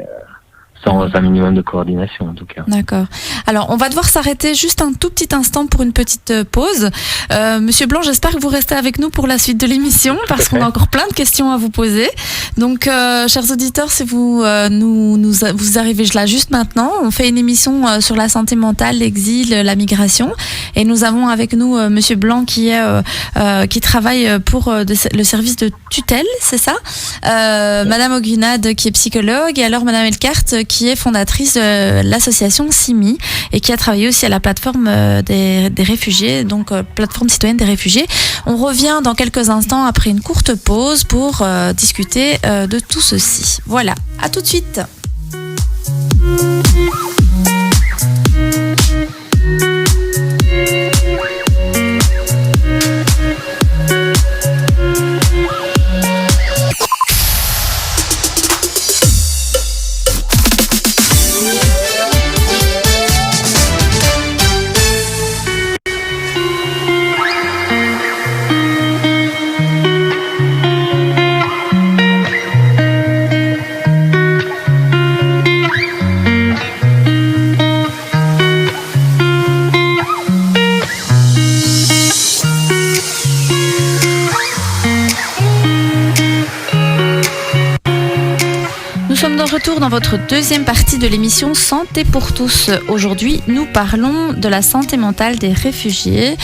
sans un minimum de coordination en tout cas.
D'accord. Alors, on va devoir s'arrêter juste un tout petit instant pour une petite pause. Monsieur Blanc, j'espère que vous restez avec nous pour la suite de l'émission parce qu'on a encore plein de questions à vous poser. Donc, chers auditeurs, si vous vous arrivez là juste maintenant, on fait une émission sur la santé mentale, l'exil, la migration, et nous avons avec nous Monsieur Blanc qui travaille pour le service de tutelle, c'est ça. Madame Augunade qui est psychologue, et alors Madame Elkart qui est fondatrice de l'association Simi et qui a travaillé aussi à la plateforme des réfugiés, donc plateforme citoyenne des réfugiés. On revient dans quelques instants après une courte pause pour discuter de tout ceci. Voilà, à tout de suite. retour dans votre deuxième partie de l'émission Santé pour tous. Aujourd'hui, nous parlons de la santé mentale des réfugiés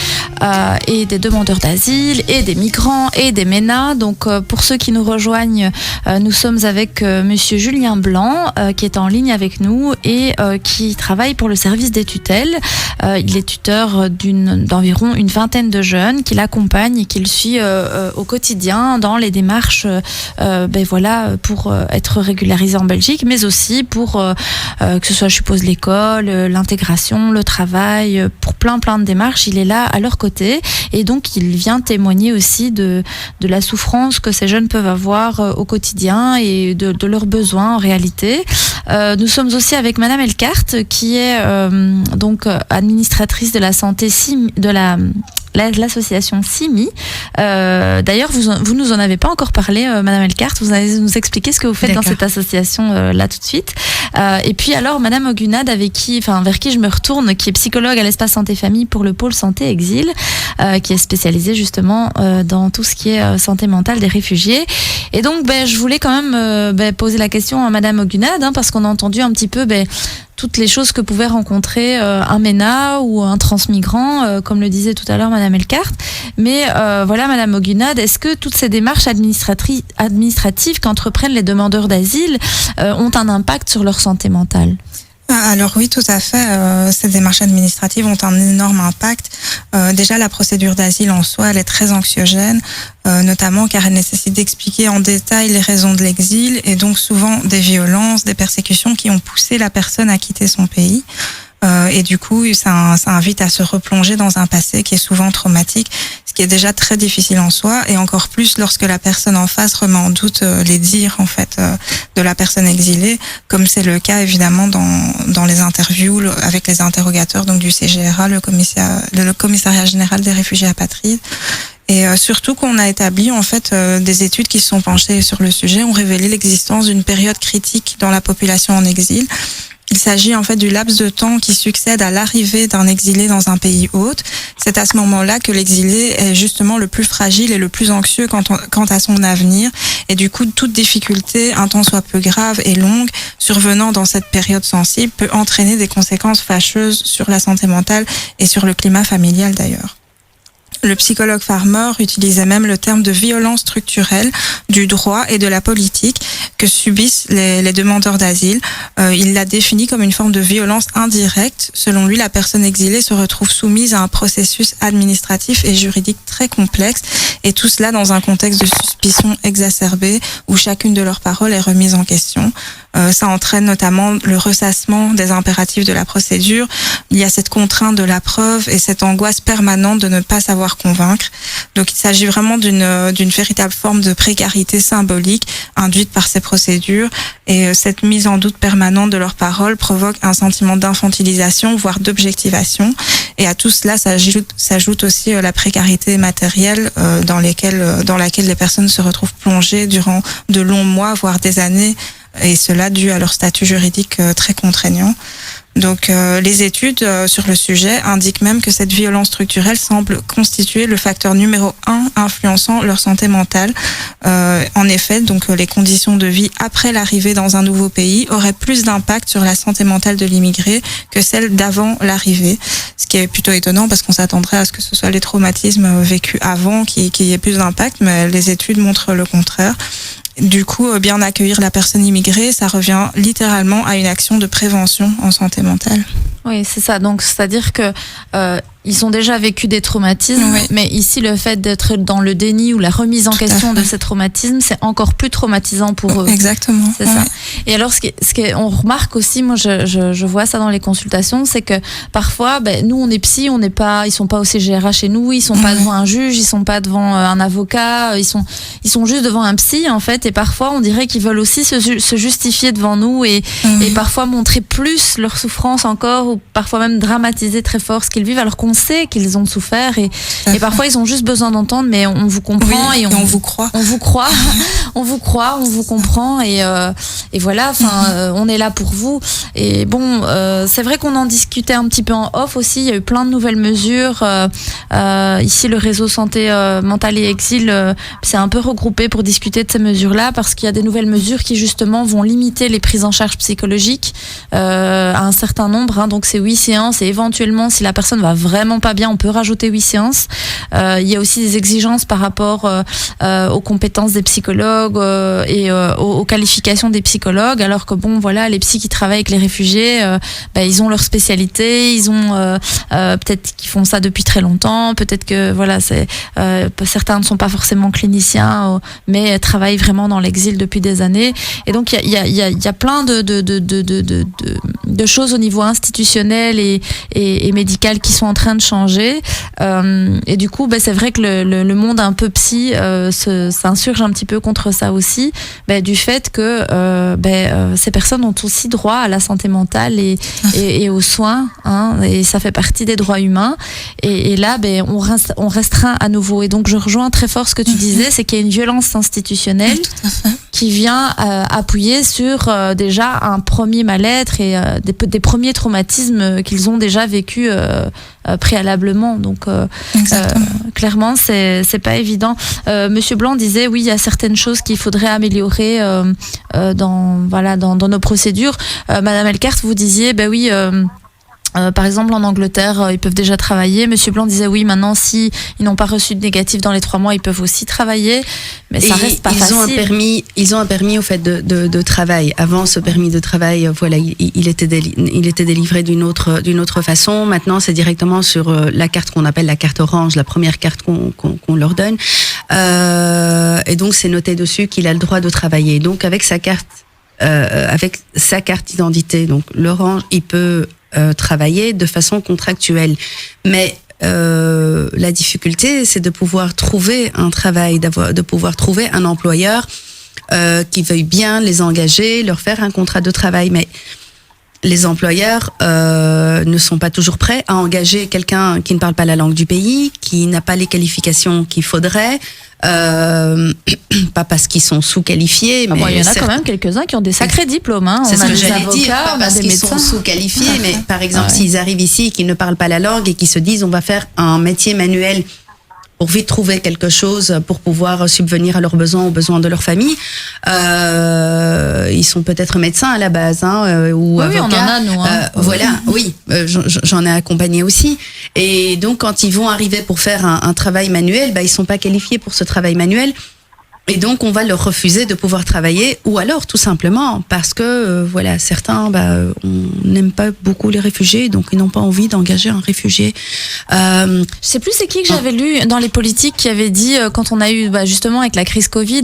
et des demandeurs d'asile et des migrants et des MENA. Donc, pour ceux qui nous rejoignent, nous sommes avec Monsieur Julien Blanc qui est en ligne avec nous et qui travaille pour le service des tutelles. Il est tuteur d'environ une vingtaine de jeunes qu'il accompagne et qu'il suit au quotidien dans les démarches pour être régularisé en Belgique, mais aussi pour que ce soit, je suppose, l'école, l'intégration, le travail, pour plein de démarches. Il est là à leur côté et donc il vient témoigner aussi de la souffrance que ces jeunes peuvent avoir au quotidien et de leurs besoins en réalité. Nous sommes aussi avec Madame Elkart qui est administratrice de la santé de l'association CIMI. D'ailleurs, vous nous en avez pas encore parlé, Madame Elkart. Vous allez nous expliquer ce que vous faites dans cette association là tout de suite. Et puis alors, Madame Ogunad, vers qui je me retourne, qui est psychologue à l'espace santé famille pour le pôle santé exil, qui est spécialisée justement dans tout ce qui est santé mentale des réfugiés. Et donc, je voulais quand même poser la question à Madame Ogunad, parce qu'on a entendu un petit peu toutes les choses que pouvait rencontrer un MENA ou un transmigrant, comme le disait tout à l'heure Madame Elkart. Mais Madame Ogunad, est-ce que toutes ces démarches administratives qu'entreprennent les demandeurs d'asile ont un impact sur leur santé mentale ?
Alors oui, tout à fait. Ces démarches administratives ont un énorme impact. Déjà, la procédure d'asile en soi, elle est très anxiogène, notamment car elle nécessite d'expliquer en détail les raisons de l'exil et donc souvent des violences, des persécutions qui ont poussé la personne à quitter son pays. Et du coup, ça invite à se replonger dans un passé qui est souvent traumatique, ce qui est déjà très difficile en soi, et encore plus lorsque la personne en face remet en doute les dires de la personne exilée, comme c'est le cas évidemment dans les interviews avec les interrogateurs donc du CGRA, le commissariat général des réfugiés apatrides. Et surtout qu'on a établi des études qui se sont penchées sur le sujet, ont révélé l'existence d'une période critique dans la population en exil. Il s'agit du laps de temps qui succède à l'arrivée d'un exilé dans un pays hôte. C'est à ce moment-là que l'exilé est justement le plus fragile et le plus anxieux quant à son avenir. Et du coup, toute difficulté, un tant soit peu grave et longue, survenant dans cette période sensible, peut entraîner des conséquences fâcheuses sur la santé mentale et sur le climat familial d'ailleurs. Le psychologue Farmer utilisait même le terme de violence structurelle du droit et de la politique que subissent les demandeurs d'asile. Il l'a défini comme une forme de violence indirecte. Selon lui, la personne exilée se retrouve soumise à un processus administratif et juridique très complexe, et tout cela dans un contexte de suspicion exacerbée où chacune de leurs paroles est remise en question. Ça entraîne notamment le ressassement des impératifs de la procédure. Il y a cette contrainte de la preuve et cette angoisse permanente de ne pas savoir convaincre. Donc il s'agit vraiment d'une véritable forme de précarité symbolique induite par ces procédures, et cette mise en doute permanente de leurs paroles provoque un sentiment d'infantilisation, voire d'objectivation. Et à tout cela s'ajoute aussi la précarité matérielle dans laquelle les personnes se retrouvent plongées durant de longs mois, voire des années, et cela dû à leur statut juridique très contraignant. Donc les études sur le sujet indiquent même que cette violence structurelle semble constituer le facteur numéro 1 influençant leur santé mentale. En effet, donc les conditions de vie après l'arrivée dans un nouveau pays auraient plus d'impact sur la santé mentale de l'immigré que celle d'avant l'arrivée, ce qui est plutôt étonnant parce qu'on s'attendrait à ce que ce soit les traumatismes vécus avant qui aient plus d'impact, mais les études montrent le contraire. Du coup, bien accueillir la personne immigrée, ça revient littéralement à une action de prévention en santé mentale.
Oui, c'est ça. Donc, c'est-à-dire que ils ont déjà vécu des traumatismes, oui. Mais ici, le fait d'être dans le déni ou la remise en question de ces traumatismes, c'est encore plus traumatisant pour eux.
Exactement.
C'est ça. Et alors, on remarque aussi, moi, je vois ça dans les consultations, c'est que parfois, nous, on est psy, ils sont pas au CGRA chez nous, ils sont pas devant un juge, ils sont pas devant un avocat, ils sont juste devant un psy, en fait. Et parfois, on dirait qu'ils veulent aussi se justifier devant nous et parfois montrer plus leur souffrance encore, ou parfois même dramatiser très fort ce qu'ils vivent, alors qu'on sait qu'ils ont souffert et parfois ils ont juste besoin d'entendre, mais on vous comprend et
on vous croit.
On vous croit, on vous croit, on vous comprend et voilà. Enfin, on est là pour vous. Et bon, c'est vrai qu'on en discutait un petit peu en off aussi. Il y a eu plein de nouvelles mesures. Ici, le réseau santé mentale et exil s'est un peu regroupé pour discuter de ces mesures-là parce qu'il y a des nouvelles mesures qui justement vont limiter les prises en charge psychologiques à un certain nombre. Hein. Donc c'est 8 séances et éventuellement, si la personne va vraiment pas bien, on peut rajouter 8 séances. Il y a aussi des exigences par rapport aux compétences des psychologues et aux qualifications des psychologues, alors que bon, voilà, les psys qui travaillent avec les réfugiés, ils ont leur spécialité, ils ont peut-être qu'ils font ça depuis très longtemps, peut-être que voilà, certains ne sont pas forcément cliniciens, mais travaillent vraiment dans l'exil depuis des années. Et donc il y a plein de choses au niveau institutionnel et médical qui sont en train de changer. Et du coup, c'est vrai que le monde un peu psy s'insurge un petit peu contre ça aussi, du fait que ces personnes ont aussi droit à la santé mentale et aux soins, hein, et ça fait partie des droits humains. Et là, on restreint à nouveau. Et donc, je rejoins très fort ce que tu disais, c'est qu'il y a une violence institutionnelle qui vient appuyer sur déjà un premier mal-être et des premiers traumatismes qu'ils ont déjà vécus préalablement. Donc clairement c'est pas évident. Monsieur Blanc disait oui, il y a certaines choses qu'il faudrait améliorer dans nos procédures. Madame Elkart, vous disiez oui, par exemple, en Angleterre, ils peuvent déjà travailler. Monsieur Blanc disait oui, maintenant, si ils n'ont pas reçu de négatif dans les 3 mois, ils peuvent aussi travailler. Mais ça reste pas facile.
Ils ont un permis au fait de travail. Avant, ce permis de travail, voilà, il était délivré d'une autre façon. Maintenant, c'est directement sur la carte qu'on appelle la carte orange, la première carte qu'on leur donne. Et donc, c'est noté dessus qu'il a le droit de travailler. Donc, avec sa carte d'identité, donc l'orange, il peut travailler de façon contractuelle. Mais la difficulté, c'est de pouvoir trouver un travail, de pouvoir trouver un employeur qui veuille bien les engager, leur faire un contrat de travail. Mais les employeurs ne sont pas toujours prêts à engager quelqu'un qui ne parle pas la langue du pays, qui n'a pas les qualifications qu'il faudrait. Pas parce qu'ils sont sous-qualifiés, mais
il y en a quand même quelques-uns qui ont des sacrés diplômes. Hein.
C'est ce que j'allais dire, pas parce qu'ils sont sous-qualifiés, mais par exemple, s'ils arrivent ici et qu'ils ne parlent pas la langue et qu'ils se disent on va faire un métier manuel pour vite trouver quelque chose pour pouvoir subvenir à leurs besoins, aux besoins de leur famille. Ils sont peut-être médecins à la base, ou avocats.
Oui, on en a, nous.
Voilà, oui, j'en ai accompagné aussi. Et donc, quand ils vont arriver pour faire un travail manuel, ils sont pas qualifiés pour ce travail manuel. Et donc, on va leur refuser de pouvoir travailler, ou alors tout simplement parce que, certains, on n'aime pas beaucoup les réfugiés, donc ils n'ont pas envie d'engager un réfugié.
Je sais plus c'est qui que j'avais lu dans les politiques qui avait dit, quand on a eu, justement, avec la crise Covid,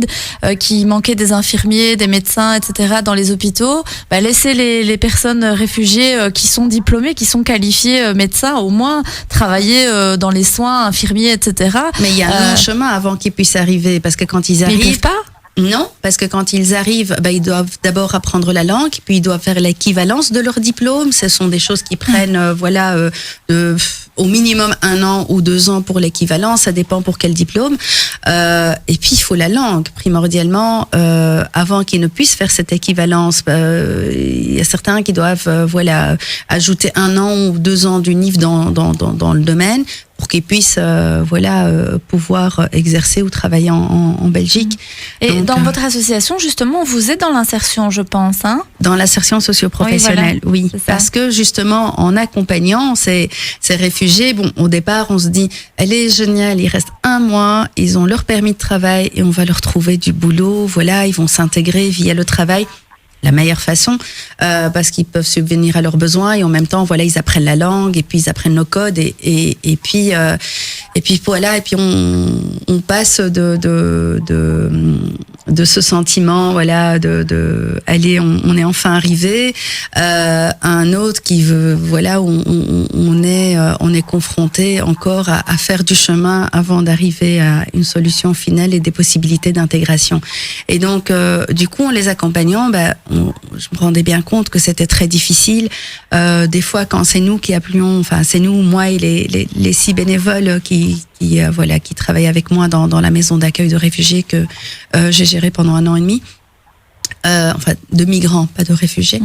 qu'il manquait des infirmiers, des médecins, etc., dans les hôpitaux, laisser les personnes réfugiées qui sont diplômées, qui sont qualifiées médecins, au moins travailler dans les soins, infirmiers, etc.
Mais il y a un chemin avant qu'ils puissent arriver, parce que quand ils arrivent,
ils peuvent pas ?
Non, parce que quand ils arrivent, ils doivent d'abord apprendre la langue, puis ils doivent faire l'équivalence de leur diplôme. Ce sont des choses qui prennent, au minimum 1 an ou 2 ans pour l'équivalence. Ça dépend pour quel diplôme. Et puis il faut la langue, primordialement, avant qu'ils ne puissent faire cette équivalence. Il y a certains qui doivent, ajouter 1 an ou 2 ans d'UNIF dans le domaine, pour qu'ils puissent pouvoir exercer ou travailler en Belgique.
Et donc, dans votre association, justement, vous êtes dans l'insertion, je pense. Hein,
dans l'insertion socio-professionnelle, oui. Parce que justement, en accompagnant ces réfugiés, au départ, on se dit, elle est géniale, il reste 1 mois, ils ont leur permis de travail et on va leur trouver du boulot, ils vont s'intégrer via le travail. La meilleure façon, parce qu'ils peuvent subvenir à leurs besoins et en même temps, ils apprennent la langue et puis ils apprennent nos codes et puis on passe ce sentiment, voilà, allez, on est enfin arrivé, un autre qui veut, voilà, où on est confronté encore à faire du chemin avant d'arriver à une solution finale et des possibilités d'intégration. Et donc, du coup, en les accompagnant, je me rendais bien compte que c'était très difficile. Des fois, quand c'est nous qui appelions, enfin, c'est nous, moi et les 6 bénévoles qui travaillent avec moi dans la maison d'accueil de réfugiés que j'ai gérée pendant 1 an et demi. De migrants, pas de réfugiés.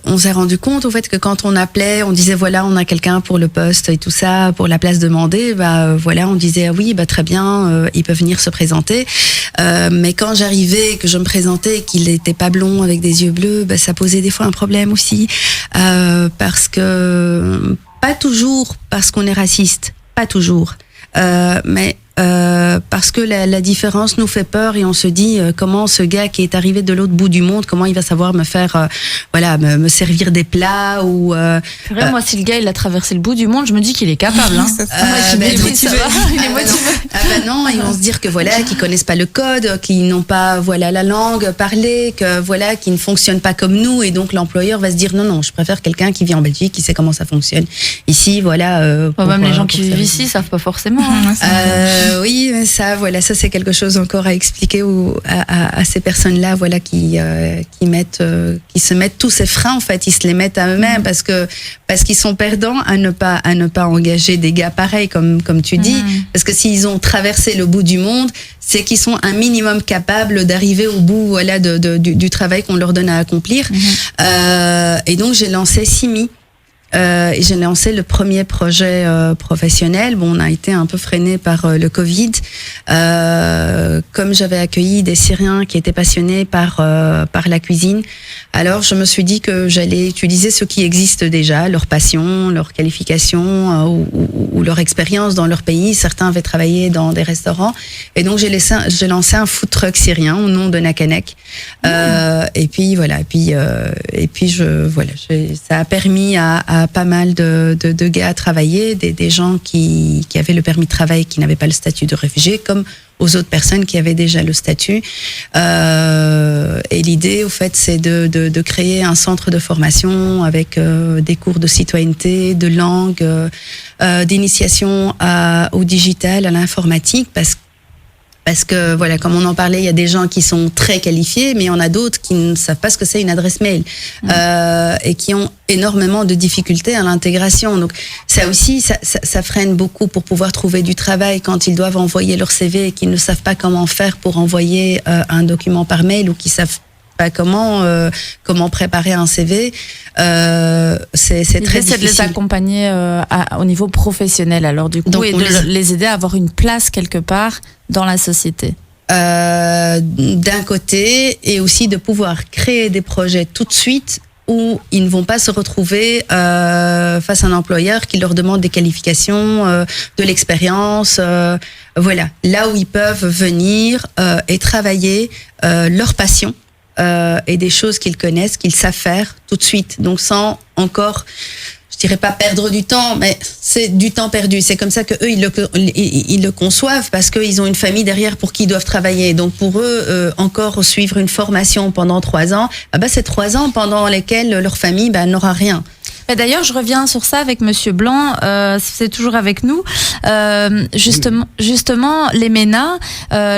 On s'est rendu compte au fait que quand on appelait, on disait voilà, on a quelqu'un pour le poste et tout ça, pour la place demandée, on disait oui, très bien, il peut venir se présenter. Mais quand j'arrivais, que je me présentais, qu'il n'était pas blond avec des yeux bleus, ça posait des fois un problème aussi, parce que pas toujours parce qu'on est raciste, pas toujours, mais parce que la différence nous fait peur et on se dit comment ce gars qui est arrivé de l'autre bout du monde, comment il va savoir me faire me servir des plats ou
moi si le gars il a traversé le bout du monde, je me dis qu'il est capable il est motivé.
Non, ils vont se dire que qu'ils connaissent pas le code, qu'ils n'ont pas la langue parlée, que qu'ils ne fonctionnent pas comme nous, et donc l'employeur va se dire non, je préfère quelqu'un qui vit en Belgique, qui sait comment ça fonctionne ici,
même les gens qui vivent ici savent pas forcément.
Oui, mais ça c'est quelque chose encore à expliquer à ces personnes-là, qui se mettent tous ces freins, en fait, ils se les mettent à eux-mêmes parce qu'ils sont perdants à ne pas engager des gars pareils comme tu dis, parce que s'ils ont traversé le bout du monde, c'est qu'ils sont un minimum capables d'arriver au bout du travail qu'on leur donne à accomplir. Et donc j'ai lancé Simi. Et j'ai lancé le premier projet professionnel. On a été un peu freiné par le Covid. Comme j'avais accueilli des Syriens qui étaient passionnés par la cuisine, alors je me suis dit que j'allais utiliser ce qui existe déjà, leur passion, leur qualification ou leur expérience dans leur pays. Certains avaient travaillé dans des restaurants, et donc j'ai lancé un food truck syrien au nom de Nakanek. Et puis ça a permis à pas mal de gars à travailler, des gens qui avaient le permis de travail, qui n'avaient pas le statut de réfugié, comme aux autres personnes qui avaient déjà le statut. Et l'idée, au fait, c'est de créer un centre de formation avec des cours de citoyenneté, de langue, d'initiation au digital, à l'informatique, parce que comme on en parlait, il y a des gens qui sont très qualifiés, mais il y en a d'autres qui ne savent pas ce que c'est une adresse mail, et qui ont énormément de difficultés à l'intégration. Donc ça aussi, ça freine beaucoup pour pouvoir trouver du travail quand ils doivent envoyer leur CV et qu'ils ne savent pas comment faire pour envoyer un document par mail, ou qu'ils savent pas comment préparer un CV. C'est très difficile.
C'est de les accompagner au niveau professionnel, alors du coup, donc, et de les aider à avoir une place quelque part dans la société.
D'un côté, et aussi de pouvoir créer des projets tout de suite où ils ne vont pas se retrouver face à un employeur qui leur demande des qualifications, de l'expérience, là où ils peuvent venir et travailler leur passion. Et des choses qu'ils connaissent, qu'ils savent faire tout de suite, donc sans encore, je dirais pas perdre du temps, mais c'est du temps perdu. C'est comme ça que eux ils le conçoivent, parce qu'ils ont une famille derrière pour qui ils doivent travailler. Donc pour eux, encore suivre une formation pendant 3 ans, c'est 3 ans pendant lesquels leur famille n'aura rien.
D'ailleurs, je reviens sur ça avec Monsieur Blanc, c'est toujours avec nous. Justement, les MENA,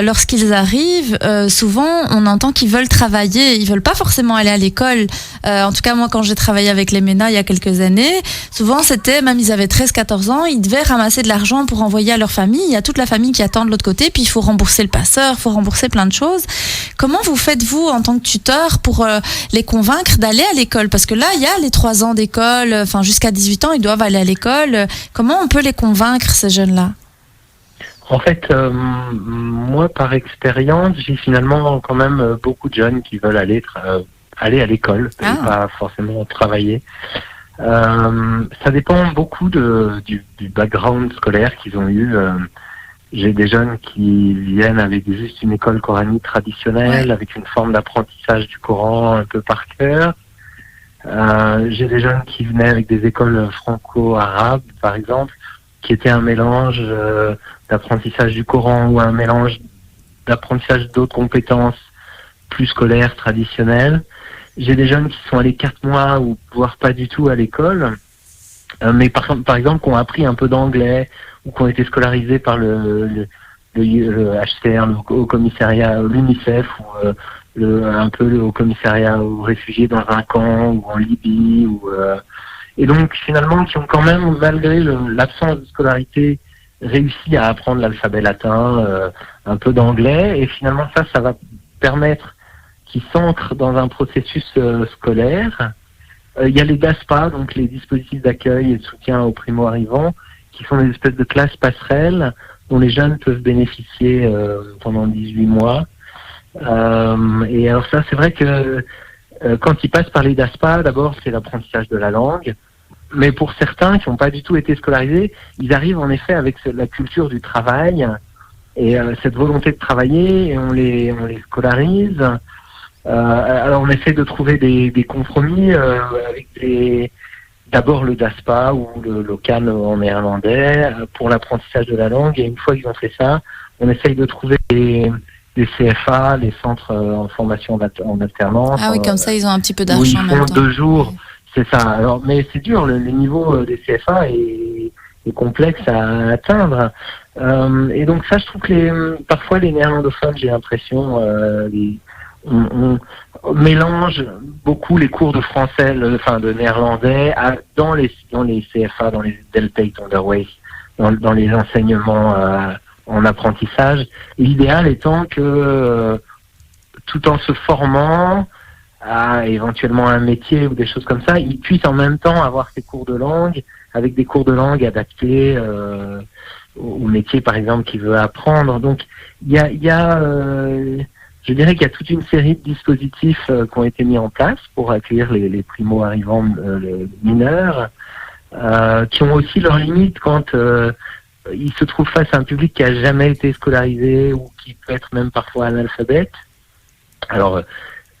lorsqu'ils arrivent, souvent, on entend qu'ils veulent travailler, ils veulent pas forcément aller à l'école. En tout cas, moi, quand j'ai travaillé avec les MENA il y a quelques années, souvent c'était, même ils avaient 13-14 ans, ils devaient ramasser de l'argent pour envoyer à leur famille. Il y a toute la famille qui attend de l'autre côté, puis il faut rembourser le passeur, il faut rembourser plein de choses. Comment vous faites-vous en tant que tuteur pour les convaincre d'aller à l'école? Parce que là, il y a les 3 ans d'école, jusqu'à 18 ans, ils doivent aller à l'école. Comment on peut les convaincre, ces jeunes-là?
En fait, moi, par expérience, j'ai finalement quand même beaucoup de jeunes qui veulent aller à l'école, et pas forcément travailler. Ça dépend beaucoup du background scolaire qu'ils ont eu. J'ai des jeunes qui viennent avec juste une école coranique traditionnelle, avec une forme d'apprentissage du Coran un peu par cœur. J'ai des jeunes qui venaient avec des écoles franco-arabes, par exemple, qui étaient un mélange d'apprentissage du Coran ou un mélange d'apprentissage d'autres compétences plus scolaires, traditionnelles. J'ai des jeunes qui sont allés 4 mois ou voire pas du tout à l'école, mais par exemple qui ont appris un peu d'anglais ou qui ont été scolarisés par le HCR, le Haut Commissariat, l'UNICEF ou un peu le Haut Commissariat aux réfugiés dans un camp ou en Libye et donc finalement qui ont quand même, malgré l'absence de scolarité, réussi à apprendre l'alphabet latin, un peu d'anglais, et finalement ça va permettre qu'ils s'ancrent dans un processus scolaire. Il y a les DASPA, donc les dispositifs d'accueil et de soutien aux primo-arrivants, qui sont des espèces de classes passerelles dont les jeunes peuvent bénéficier pendant 18 mois. Et alors ça, c'est vrai que quand ils passent par les DASPA, d'abord c'est l'apprentissage de la langue, mais pour certains qui n'ont pas du tout été scolarisés, ils arrivent en effet avec la culture du travail et cette volonté de travailler, et on les scolarise. Alors on essaie de trouver des compromis avec d'abord le DASPA ou le local en néerlandais pour l'apprentissage de la langue, et une fois qu'ils ont fait ça, on essaye de trouver des CFA, les centres en formation en alternance.
Ah oui, comme ça ils ont un petit peu
où
d'argent
ils
en
font
même temps.
2 jours, c'est ça. Alors, mais c'est dur, le niveau des CFA est complexe à atteindre. Et donc ça, je trouve que parfois les néerlandophones, j'ai l'impression, on mélange beaucoup les cours de français, de néerlandais, dans les CFA, dans les Deltate Onderwijs, dans les enseignements en apprentissage. L'idéal étant que tout en se formant à éventuellement un métier ou des choses comme ça, ils puissent en même temps avoir ces cours de langue, avec des cours de langue adaptés au métier par exemple qu'il veut apprendre. Donc il y a je dirais qu'il y a toute une série de dispositifs qui ont été mis en place pour accueillir les primo-arrivants mineurs, qui ont aussi leurs limites quand ils se trouvent face à un public qui a jamais été scolarisé ou qui peut être même parfois analphabète. Alors,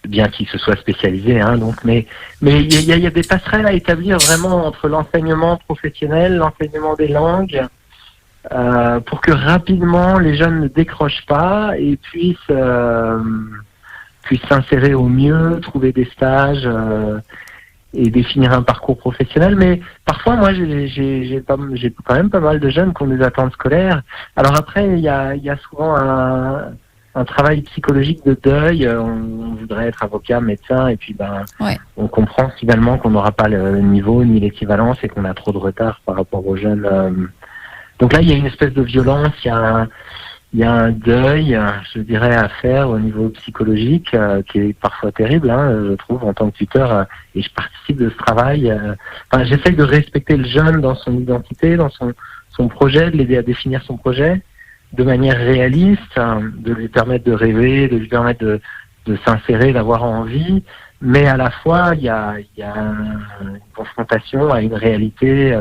bien qu'il se soit spécialisé, donc, mais il y a des passerelles à établir vraiment entre l'enseignement professionnel, l'enseignement des langues, pour que rapidement les jeunes ne décrochent pas et puissent s'insérer au mieux, trouver des stages et définir un parcours professionnel. Mais parfois, moi, j'ai quand même pas mal de jeunes qui ont des attentes scolaires. Alors après, il y a souvent un travail psychologique de deuil. On voudrait être avocat, médecin, et puis on comprend finalement qu'on n'aura pas le niveau ni l'équivalence et qu'on a trop de retard par rapport aux jeunes. Donc là, il y a une espèce de violence, il y a un deuil, je dirais, à faire au niveau psychologique, qui est parfois terrible, je trouve, en tant que tuteur, et je participe de ce travail. J'essaye de respecter le jeune dans son identité, dans son projet, de l'aider à définir son projet de manière réaliste, de lui permettre de rêver, de lui permettre de s'insérer, d'avoir envie, mais à la fois, il y a une confrontation à une réalité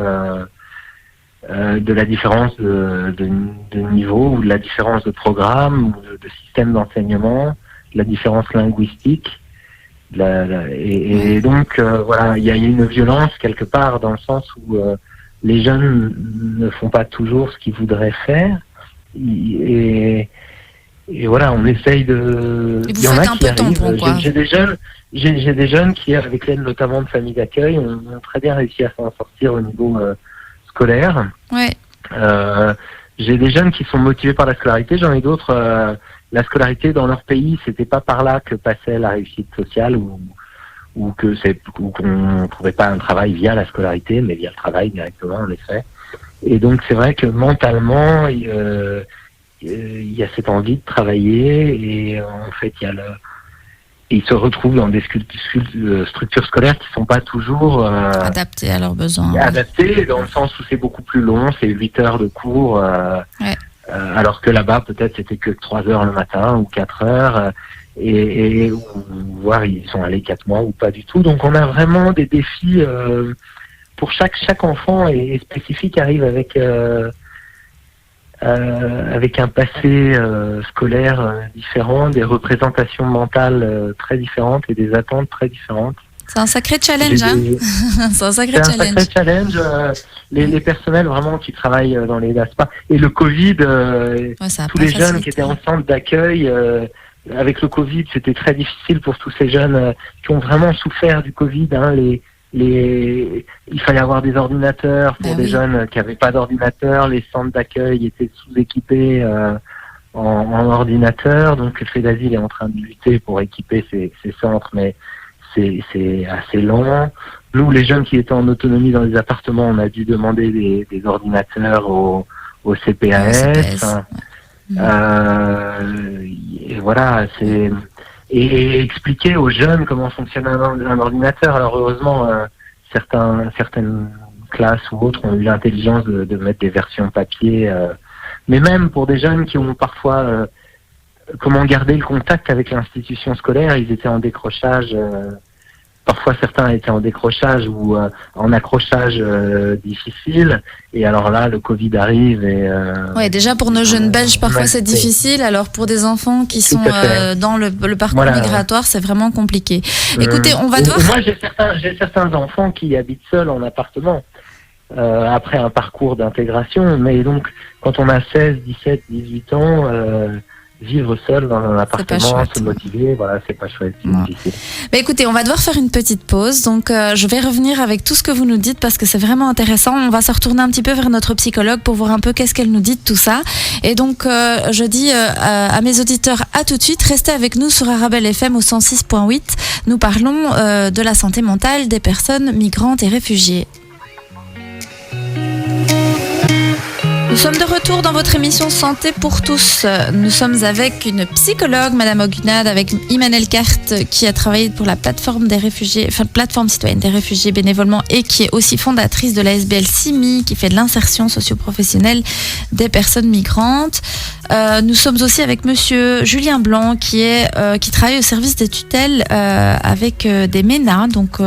de la différence de niveau, ou de la différence de programme, ou de système d'enseignement, de la différence linguistique. Et donc, voilà, il y a une violence quelque part dans le sens où les jeunes ne font pas toujours ce qu'ils voudraient faire. Et voilà, on essaye de...
Et vous faites un peu tampon, quoi.
J'ai des jeunes qui, avec l'aide notamment de familles d'accueil, ont très bien réussi à s'en sortir au niveau scolaire.
Ouais.
J'ai des jeunes qui sont motivés par la scolarité, j'en ai d'autres, la scolarité dans leur pays, c'était pas par là que passait la réussite sociale, ou qu'on ne trouvait pas un travail via la scolarité, mais via le travail directement, en effet. Et donc c'est vrai que mentalement, il y a cette envie de travailler, et en fait ils se retrouvent dans des structures scolaires qui sont pas toujours
adaptées à leurs besoins.
Adaptées dans le sens où c'est beaucoup plus long, c'est 8 heures de cours, alors que là-bas peut-être c'était que 3 heures le matin ou 4 heures, et voire ils sont allés 4 mois ou pas du tout. Donc on a vraiment des défis pour chaque enfant est spécifique, arrive avec un passé scolaire différent, des représentations mentales très différentes et des attentes très différentes.
C'est un sacré challenge, hein. C'est un sacré
challenge. Les personnels vraiment qui travaillent dans les ASPA. Et le Covid, tous les jeunes qui étaient en centre d'accueil, avec le Covid, c'était très difficile pour tous ces jeunes qui ont vraiment souffert du Covid. Hein, il fallait avoir des ordinateurs pour des jeunes qui n'avaient pas d'ordinateur. Les centres d'accueil étaient sous-équipés en ordinateurs. Donc FEDASIL est en train de lutter pour équiper ces centres, mais c'est assez lent. Nous, les jeunes qui étaient en autonomie dans les appartements, on a dû demander des ordinateurs au CPAS. Et voilà, et expliquer aux jeunes comment fonctionne un ordinateur. Alors heureusement, certaines classes ou autres ont eu l'intelligence de mettre des versions papier. Mais même pour des jeunes qui ont parfois comment garder le contact avec l'institution scolaire, ils étaient en décrochage. Parfois, certains étaient en décrochage ou en accrochage difficile. Et alors là, le Covid arrive.
Oui, déjà pour nos jeunes Belges, parfois c'est difficile. Alors pour des enfants qui sont dans le parcours migratoire, c'est vraiment compliqué. Écoutez, on va devoir...
Moi, j'ai certains enfants qui habitent seuls en appartement après un parcours d'intégration. Mais donc, quand on a 16, 17, 18 ans... vivre seul dans un appartement, se motiver, voilà, c'est pas chouette, c'est difficile.
Écoutez, on va devoir faire une petite pause, donc je vais revenir avec tout ce que vous nous dites parce que c'est vraiment intéressant. On va se retourner un petit peu vers notre psychologue pour voir un peu qu'est-ce qu'elle nous dit de tout ça. Et donc, je dis à mes auditeurs, à tout de suite, restez avec nous sur Arabelle FM au 106.8. Nous parlons de la santé mentale des personnes migrantes et réfugiées. Nous sommes de retour dans votre émission Santé pour tous. Nous sommes avec une psychologue, Madame Ogunad, avec Iman Elkart, qui a travaillé pour la plateforme des réfugiés, plateforme citoyenne des réfugiés bénévolement et qui est aussi fondatrice de la SBL CIMI, qui fait de l'insertion socio-professionnelle des personnes migrantes. Nous sommes aussi avec Monsieur Julien Blanc, qui travaille au service des tutelles avec des MENA, donc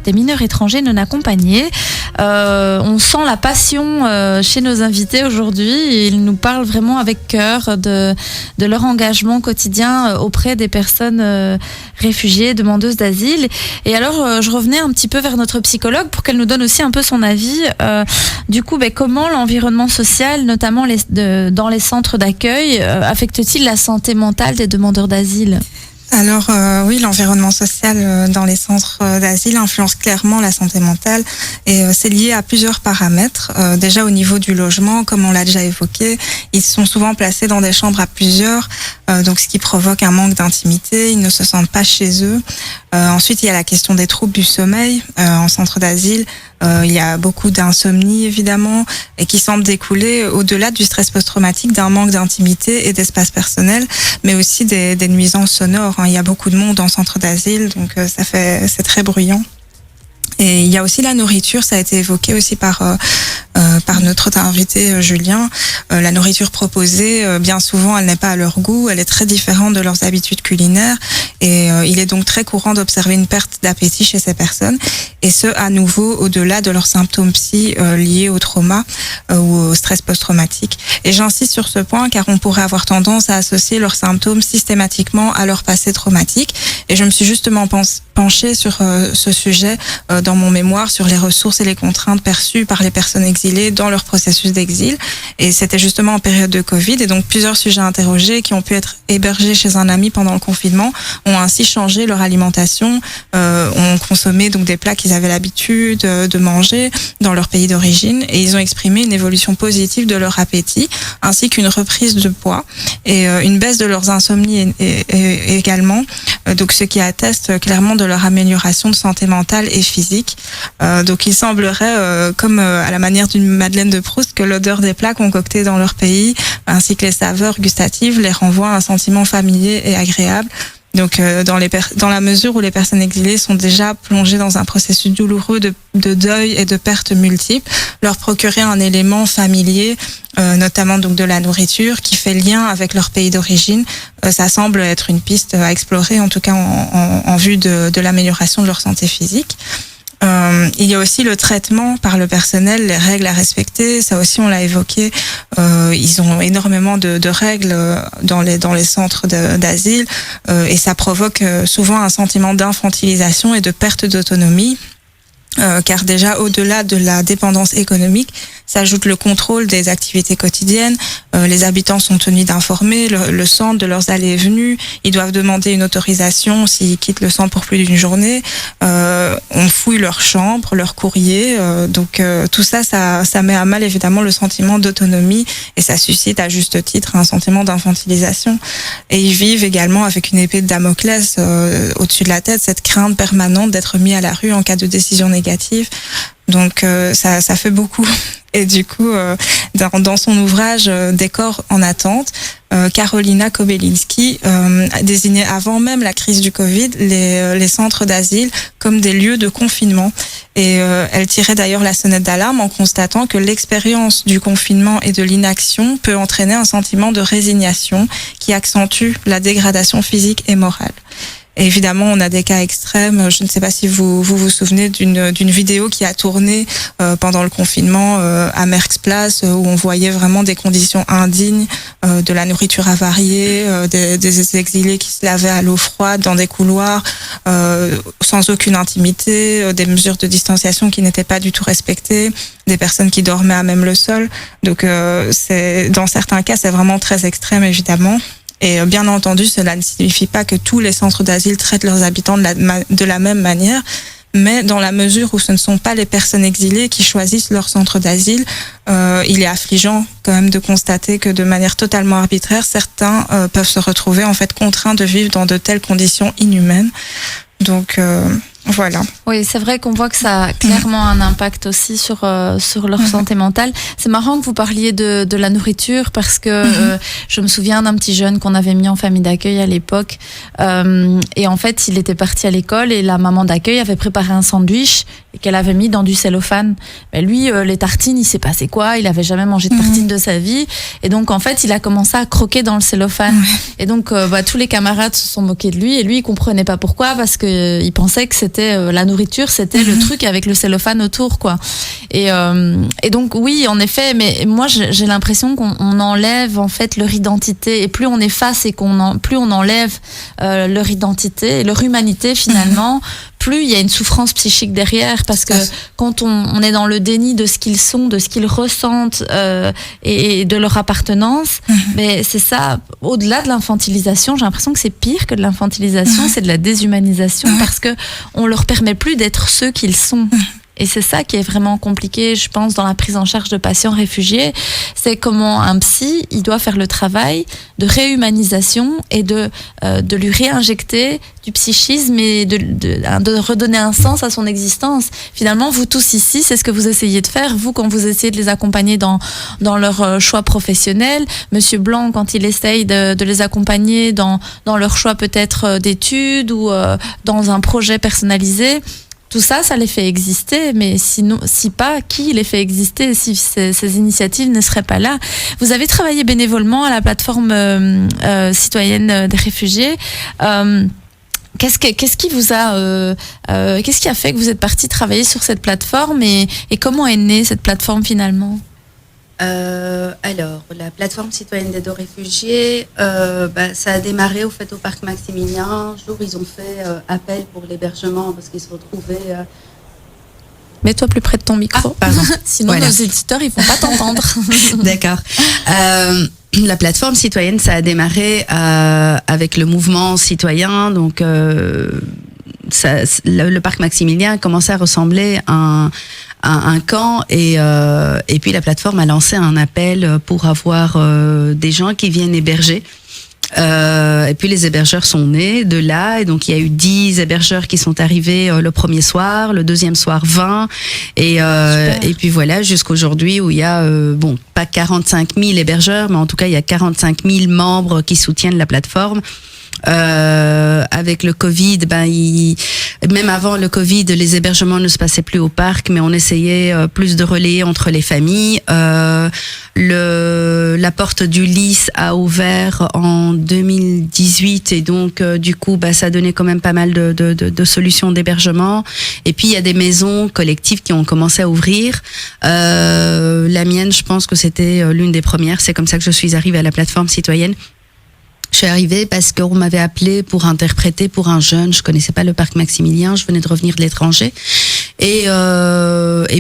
des mineurs étrangers non accompagnés. On sent la passion chez nos invités aujourd'hui. Ils nous parlent vraiment avec cœur de leur engagement quotidien auprès des personnes réfugiées, demandeuses d'asile. Et alors, je revenais un petit peu vers notre psychologue pour qu'elle nous donne aussi un peu son avis. Du coup, comment l'environnement social, notamment dans les centres d'accueil, affecte-t-il la santé mentale des demandeurs d'asile ?
Alors oui, l'environnement social dans les centres d'asile influence clairement la santé mentale et c'est lié à plusieurs paramètres. Déjà au niveau du logement, comme on l'a déjà évoqué, ils sont souvent placés dans des chambres à plusieurs, donc ce qui provoque un manque d'intimité, ils ne se sentent pas chez eux. Ensuite, il y a la question des troubles du sommeil en centre d'asile. Il y a beaucoup d'insomnie évidemment et qui semble découler au-delà du stress post-traumatique d'un manque d'intimité et d'espace personnel, mais aussi des nuisances sonores. Il y a beaucoup de monde en centre d'asile, donc c'est très bruyant. Et il y a aussi la nourriture, ça a été évoqué aussi par notre invité Julien. La nourriture proposée, bien souvent, elle n'est pas à leur goût, elle est très différente de leurs habitudes culinaires et il est donc très courant d'observer une perte d'appétit chez ces personnes et ce, à nouveau, au-delà de leurs symptômes psy liés au trauma ou au stress post-traumatique. Et j'insiste sur ce point car on pourrait avoir tendance à associer leurs symptômes systématiquement à leur passé traumatique et je me suis justement penchée sur ce sujet dans mon mémoire sur les ressources et les contraintes perçues par les personnes exilées dans leur processus d'exil. Et c'était justement en période de Covid. Et donc, plusieurs sujets interrogés qui ont pu être hébergés chez un ami pendant le confinement ont ainsi changé leur alimentation, ont consommé donc des plats qu'ils avaient l'habitude de manger dans leur pays d'origine. Et ils ont exprimé une évolution positive de leur appétit, ainsi qu'une reprise de poids et une baisse de leurs insomnies également. Donc, ce qui atteste clairement de leur amélioration de santé mentale et physique. Donc il semblerait, comme à la manière d'une Madeleine de Proust, que l'odeur des plats concoctés dans leur pays, ainsi que les saveurs gustatives, les renvoient à un sentiment familier et agréable. Donc dans la mesure où les personnes exilées sont déjà plongées dans un processus douloureux de deuil et de pertes multiples, leur procurer un élément familier, notamment donc de la nourriture, qui fait lien avec leur pays d'origine, ça semble être une piste à explorer, en tout cas en vue de l'amélioration de leur santé physique. Il y a aussi le traitement par le personnel, les règles à respecter. Ça aussi, on l'a évoqué. Ils ont énormément de règles dans les centres d'asile et ça provoque souvent un sentiment d'infantilisation et de perte d'autonomie. Car déjà, au-delà de la dépendance économique, s'ajoute le contrôle des activités quotidiennes. Les habitants sont tenus d'informer le centre de leurs allées et venues. Ils doivent demander une autorisation s'ils quittent le centre pour plus d'une journée. On fouille leur chambre, leur courrier. Donc tout ça met à mal évidemment le sentiment d'autonomie et ça suscite à juste titre un sentiment d'infantilisation. Et ils vivent également avec une épée de Damoclès au-dessus de la tête, cette crainte permanente d'être mis à la rue en cas de décision négative. Donc ça fait beaucoup. Et du coup, dans son ouvrage Des corps en attente, Karolina Kobylinski désignait avant même la crise du Covid les centres d'asile comme des lieux de confinement. Et elle tirait d'ailleurs la sonnette d'alarme en constatant que l'expérience du confinement et de l'inaction peut entraîner un sentiment de résignation qui accentue la dégradation physique et morale. Et évidemment, on a des cas extrêmes. Je ne sais pas si vous souvenez d'une vidéo qui a tourné pendant le confinement à Merckx-Place où on voyait vraiment des conditions indignes, de la nourriture avariée, des exilés qui se lavaient à l'eau froide dans des couloirs sans aucune intimité, des mesures de distanciation qui n'étaient pas du tout respectées, des personnes qui dormaient à même le sol. Donc, dans certains cas, c'est vraiment très extrême, évidemment. Et bien entendu, cela ne signifie pas que tous les centres d'asile traitent leurs habitants de la même manière, mais dans la mesure où ce ne sont pas les personnes exilées qui choisissent leur centre d'asile, il est affligeant quand même de constater que de manière totalement arbitraire, certains peuvent se retrouver en fait contraints de vivre dans de telles conditions inhumaines. Donc voilà.
Oui, c'est vrai qu'on voit que ça a clairement un impact aussi sur leur santé mentale. C'est marrant que vous parliez de la nourriture parce que je me souviens d'un petit jeune qu'on avait mis en famille d'accueil à l'époque et en fait il était parti à l'école et la maman d'accueil avait préparé un sandwich et qu'elle avait mis dans du cellophane. Mais lui, les tartines, il s'est passé quoi? Il avait jamais mangé de tartines de sa vie et donc en fait il a commencé à croquer dans le cellophane et donc tous les camarades se sont moqués de lui et lui il comprenait pas pourquoi parce que il pensait que c'était la nourriture, c'était le truc avec le cellophane autour, quoi. Et donc oui, en effet, mais moi j'ai l'impression qu'on enlève en fait leur identité et plus on efface et plus on enlève leur identité et leur humanité finalement. Plus il y a une souffrance psychique derrière parce que quand on est dans le déni de ce qu'ils sont, de ce qu'ils ressentent et de leur appartenance, mais c'est ça, au-delà de l'infantilisation, j'ai l'impression que c'est pire que de l'infantilisation, c'est de la déshumanisation parce que on leur permet plus d'être ceux qu'ils sont. Et c'est ça qui est vraiment compliqué, je pense, dans la prise en charge de patients réfugiés. C'est comment un psy, il doit faire le travail de réhumanisation et de lui réinjecter du psychisme et de redonner un sens à son existence. Finalement, vous tous ici, c'est ce que vous essayez de faire. Vous, quand vous essayez de les accompagner dans leur choix professionnel. Monsieur Blanc, quand il essaye de les accompagner dans leur choix peut-être d'études ou dans un projet personnalisé. Tout ça les fait exister, mais sinon, si pas, qui les fait exister si ces initiatives ne seraient pas là? Vous avez travaillé bénévolement à la plateforme citoyenne des réfugiés. Qu'est-ce qui a fait que vous êtes parti travailler sur cette plateforme et comment est née cette plateforme finalement?
Alors, la plateforme citoyenne d'aide aux réfugiés, ça a démarré au parc Maximilien. Un jour, ils ont fait appel pour l'hébergement parce qu'ils se retrouvaient.
Mets-toi plus près de ton micro.
Pardon.
Sinon, nos éditeurs, ils vont pas t'entendre.
D'accord. La plateforme citoyenne, ça a démarré avec le mouvement citoyen. Donc, le parc Maximilien a commencé à ressembler à un camp et puis la plateforme a lancé un appel pour avoir des gens qui viennent héberger. Et puis les hébergeurs sont nés de là et donc il y a eu 10 hébergeurs qui sont arrivés le premier soir, le deuxième soir 20 et puis voilà jusqu'aujourd'hui où il y a pas 45 000 hébergeurs mais en tout cas il y a 45 000 membres qui soutiennent la plateforme. Avec le Covid, même avant le Covid, les hébergements ne se passaient plus au parc, mais on essayait plus de relayer entre les familles. La porte du Lys a ouvert en 2018 et donc du coup, ça donnait quand même pas mal de solutions d'hébergement. Et puis il y a des maisons collectives qui ont commencé à ouvrir. La mienne, je pense que c'était l'une des premières. C'est comme ça que je suis arrivée à la plateforme citoyenne. Je suis arrivée parce qu'on m'avait appelé pour interpréter pour un jeune. Je connaissais pas le parc Maximilien. Je venais de revenir de l'étranger. Et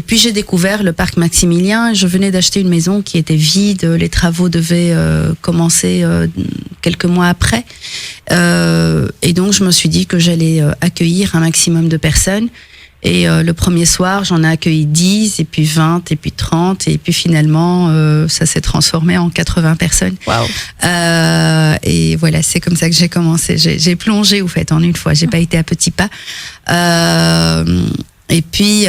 puis j'ai découvert le parc Maximilien. Je venais d'acheter une maison qui était vide. Les travaux devaient commencer quelques mois après. Et donc je me suis dit que j'allais accueillir un maximum de personnes. Et le premier soir, j'en ai accueilli 10, et puis 20, et puis 30, et puis finalement, ça s'est transformé en 80 personnes.
Waouh.
Et voilà, c'est comme ça que j'ai commencé. J'ai plongé, au fait, en une fois. J'ai pas été à petits pas. Et puis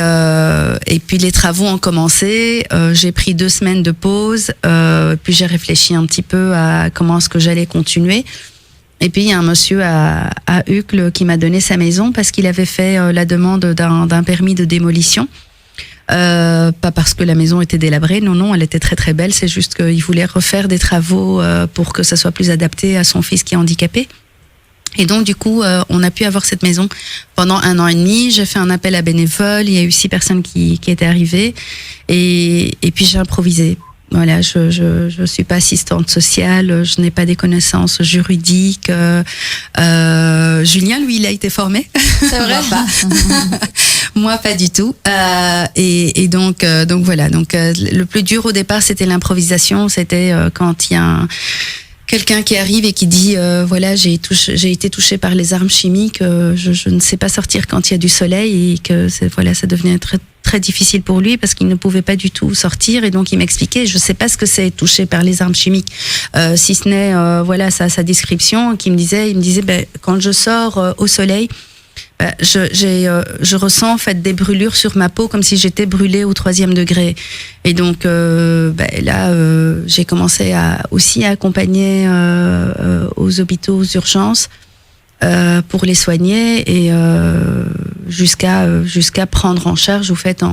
les travaux ont commencé. J'ai pris 2 semaines de pause. Puis j'ai réfléchi un petit peu à comment est-ce que j'allais continuer. Et puis il y a un monsieur à Uccle qui m'a donné sa maison parce qu'il avait fait la demande d'un permis de démolition. Pas parce que la maison était délabrée, non, elle était très très belle. C'est juste qu'il voulait refaire des travaux pour que ça soit plus adapté à son fils qui est handicapé. Et donc du coup, on a pu avoir cette maison pendant 1 an et demi. J'ai fait un appel à bénévoles. Il y a eu 6 personnes qui étaient arrivées. Et puis j'ai improvisé. Voilà, je suis pas assistante sociale, je n'ai pas des connaissances juridiques. Julien, lui, il a été formé.
C'est vrai.
Moi, pas du tout. Et donc voilà. Donc le plus dur au départ, c'était l'improvisation. C'était quand il y a quelqu'un qui arrive et qui dit voilà, j'ai été touché par les armes chimiques, je ne sais pas sortir quand il y a du soleil, et que ça devenait très très difficile pour lui parce qu'il ne pouvait pas du tout sortir, et donc il m'expliquait, je sais pas ce que c'est touché par les armes chimiques, si ce n'est sa description, il me disait quand je sors au soleil, je ressens en fait des brûlures sur ma peau comme si j'étais brûlée au 3e degré. Et donc là j'ai commencé à accompagner aux hôpitaux, aux urgences, pour les soigner, et jusqu'à prendre en charge au fait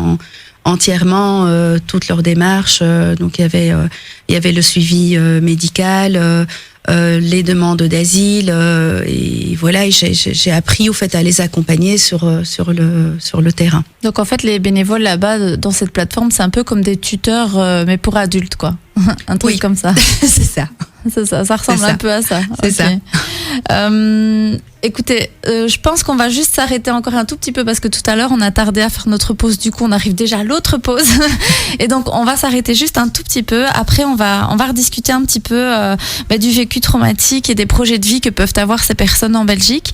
entièrement toutes leurs démarches. Donc il y avait le suivi médical, les demandes d'asile, et voilà, et j'ai appris au fait à les accompagner sur le terrain.
Donc en fait, les bénévoles là-bas dans cette plateforme, c'est un peu comme des tuteurs mais pour adultes, quoi. Un truc comme ça.
C'est ça.
Ça ressemble un peu à ça.
C'est ça.
Écoutez, je pense qu'on va juste s'arrêter encore un tout petit peu parce que tout à l'heure on a tardé à faire notre pause, du coup on arrive déjà à l'autre pause et donc on va s'arrêter juste un tout petit peu. Après on va rediscuter un petit peu du vécu traumatique et des projets de vie que peuvent avoir ces personnes en Belgique.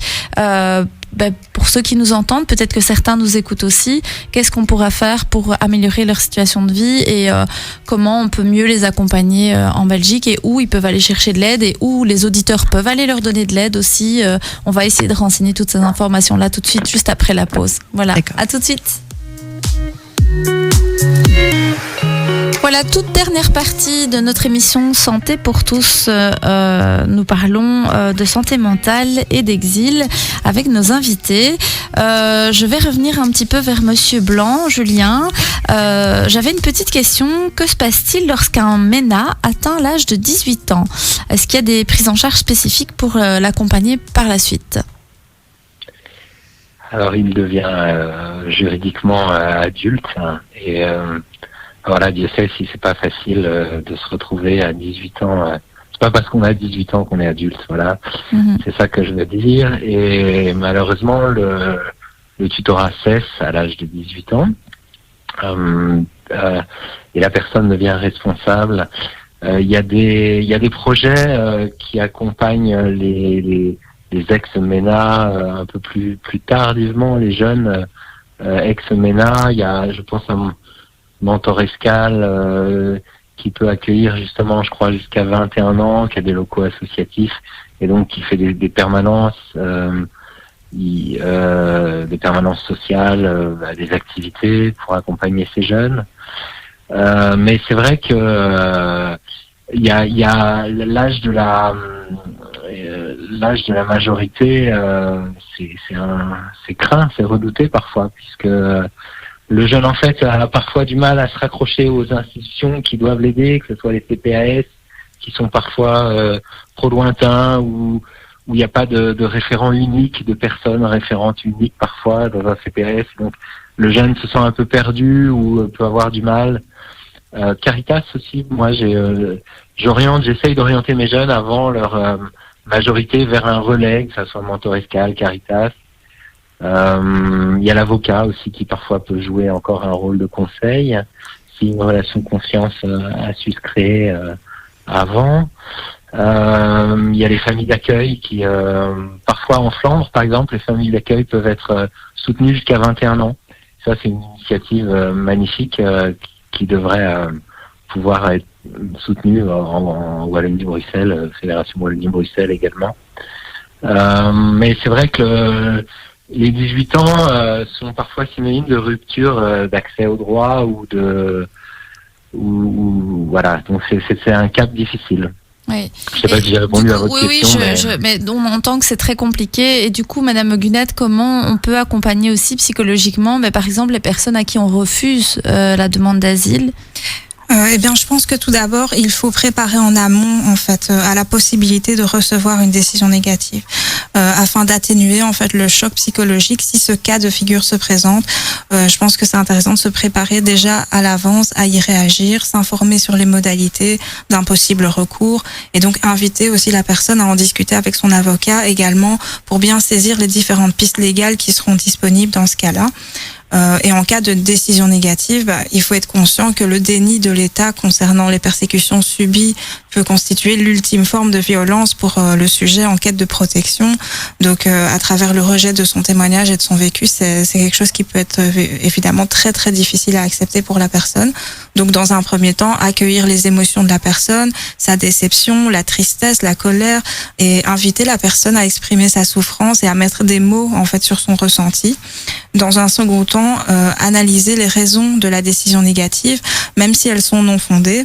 Pour ceux qui nous entendent, peut-être que certains nous écoutent aussi, qu'est-ce qu'on pourra faire pour améliorer leur situation de vie, et comment on peut mieux les accompagner en Belgique, et où ils peuvent aller chercher de l'aide, et où les auditeurs peuvent aller leur donner de l'aide aussi. On va essayer de renseigner toutes ces informations-là tout de suite, juste après la pause. Voilà, à tout de suite. Voilà, toute dernière partie de notre émission Santé pour tous. Nous parlons de santé mentale et d'exil avec nos invités. Je vais revenir un petit peu vers Monsieur Blanc, Julien. J'avais une petite question. Que se passe-t-il lorsqu'un MENA atteint l'âge de 18 ans ? Est-ce qu'il y a des prises en charge spécifiques pour l'accompagner par la suite ?
Alors, il devient juridiquement adulte, et voilà, Dieu sait si c'est pas facile de se retrouver à 18 ans. C'est pas parce qu'on a 18 ans qu'on est adulte, voilà. C'est ça que je veux dire. Et malheureusement, le tutorat cesse à l'âge de 18 ans. Et la personne devient responsable. Il y a des projets qui accompagnent les ex-MENA un peu plus tardivement, les jeunes ex-MENA. Il y a, je pense, un Mentor Escale qui peut accueillir justement, je crois, jusqu'à 21 ans, qui a des locaux associatifs, et donc qui fait des permanences, des permanences sociales, des activités pour accompagner ces jeunes. Mais c'est vrai que il y a l'âge de l'âge de la majorité, c'est craint, c'est redouté parfois, puisque le jeune en fait a parfois du mal à se raccrocher aux institutions qui doivent l'aider, que ce soit les CPAS, qui sont parfois trop lointains, ou où il n'y a pas de référent unique, de personnes référentes uniques parfois dans un CPAS. Donc le jeune se sent un peu perdu ou peut avoir du mal. Caritas aussi, moi j'essaye d'orienter mes jeunes avant leur majorité vers un relais, que ce soit Mentorescal, Caritas. Il y a l'avocat aussi qui parfois peut jouer encore un rôle de conseil si une relation de confiance a su se créer avant. Il y a les familles d'accueil qui parfois en Flandre par exemple, les familles d'accueil peuvent être soutenues jusqu'à 21 ans. Ça c'est une initiative magnifique qui devrait pouvoir être soutenue en Wallonie-Bruxelles, Fédération Wallonie-Bruxelles également. Mais c'est vrai que les 18 ans sont parfois synonymes de rupture d'accès au droit voilà, donc c'est un cap difficile.
Oui.
Je sais pas si j'ai répondu à votre question.
Mais on entend que c'est très compliqué. Et du coup, Madame Gunette, comment on peut accompagner aussi psychologiquement, par exemple, les personnes à qui on refuse la demande d'asile?
Eh bien, je pense que tout d'abord, il faut préparer en amont, en fait, à la possibilité de recevoir une décision négative, afin d'atténuer, en fait, le choc psychologique si ce cas de figure se présente. Je pense que c'est intéressant de se préparer déjà à l'avance à y réagir, s'informer sur les modalités d'un possible recours, et donc inviter aussi la personne à en discuter avec son avocat également pour bien saisir les différentes pistes légales qui seront disponibles dans ce cas-là. Et en cas de décision négative, il faut être conscient que le déni de l'État concernant les persécutions subies peut constituer l'ultime forme de violence pour le sujet en quête de protection. Donc, à travers le rejet de son témoignage et de son vécu, c'est quelque chose qui peut être évidemment très très difficile à accepter pour la personne. Donc, dans un premier temps, accueillir les émotions de la personne, sa déception, la tristesse, la colère, et inviter la personne à exprimer sa souffrance et à mettre des mots en fait sur son ressenti. Dans un second temps, analyser les raisons de la décision négative, même si elles sont non fondées,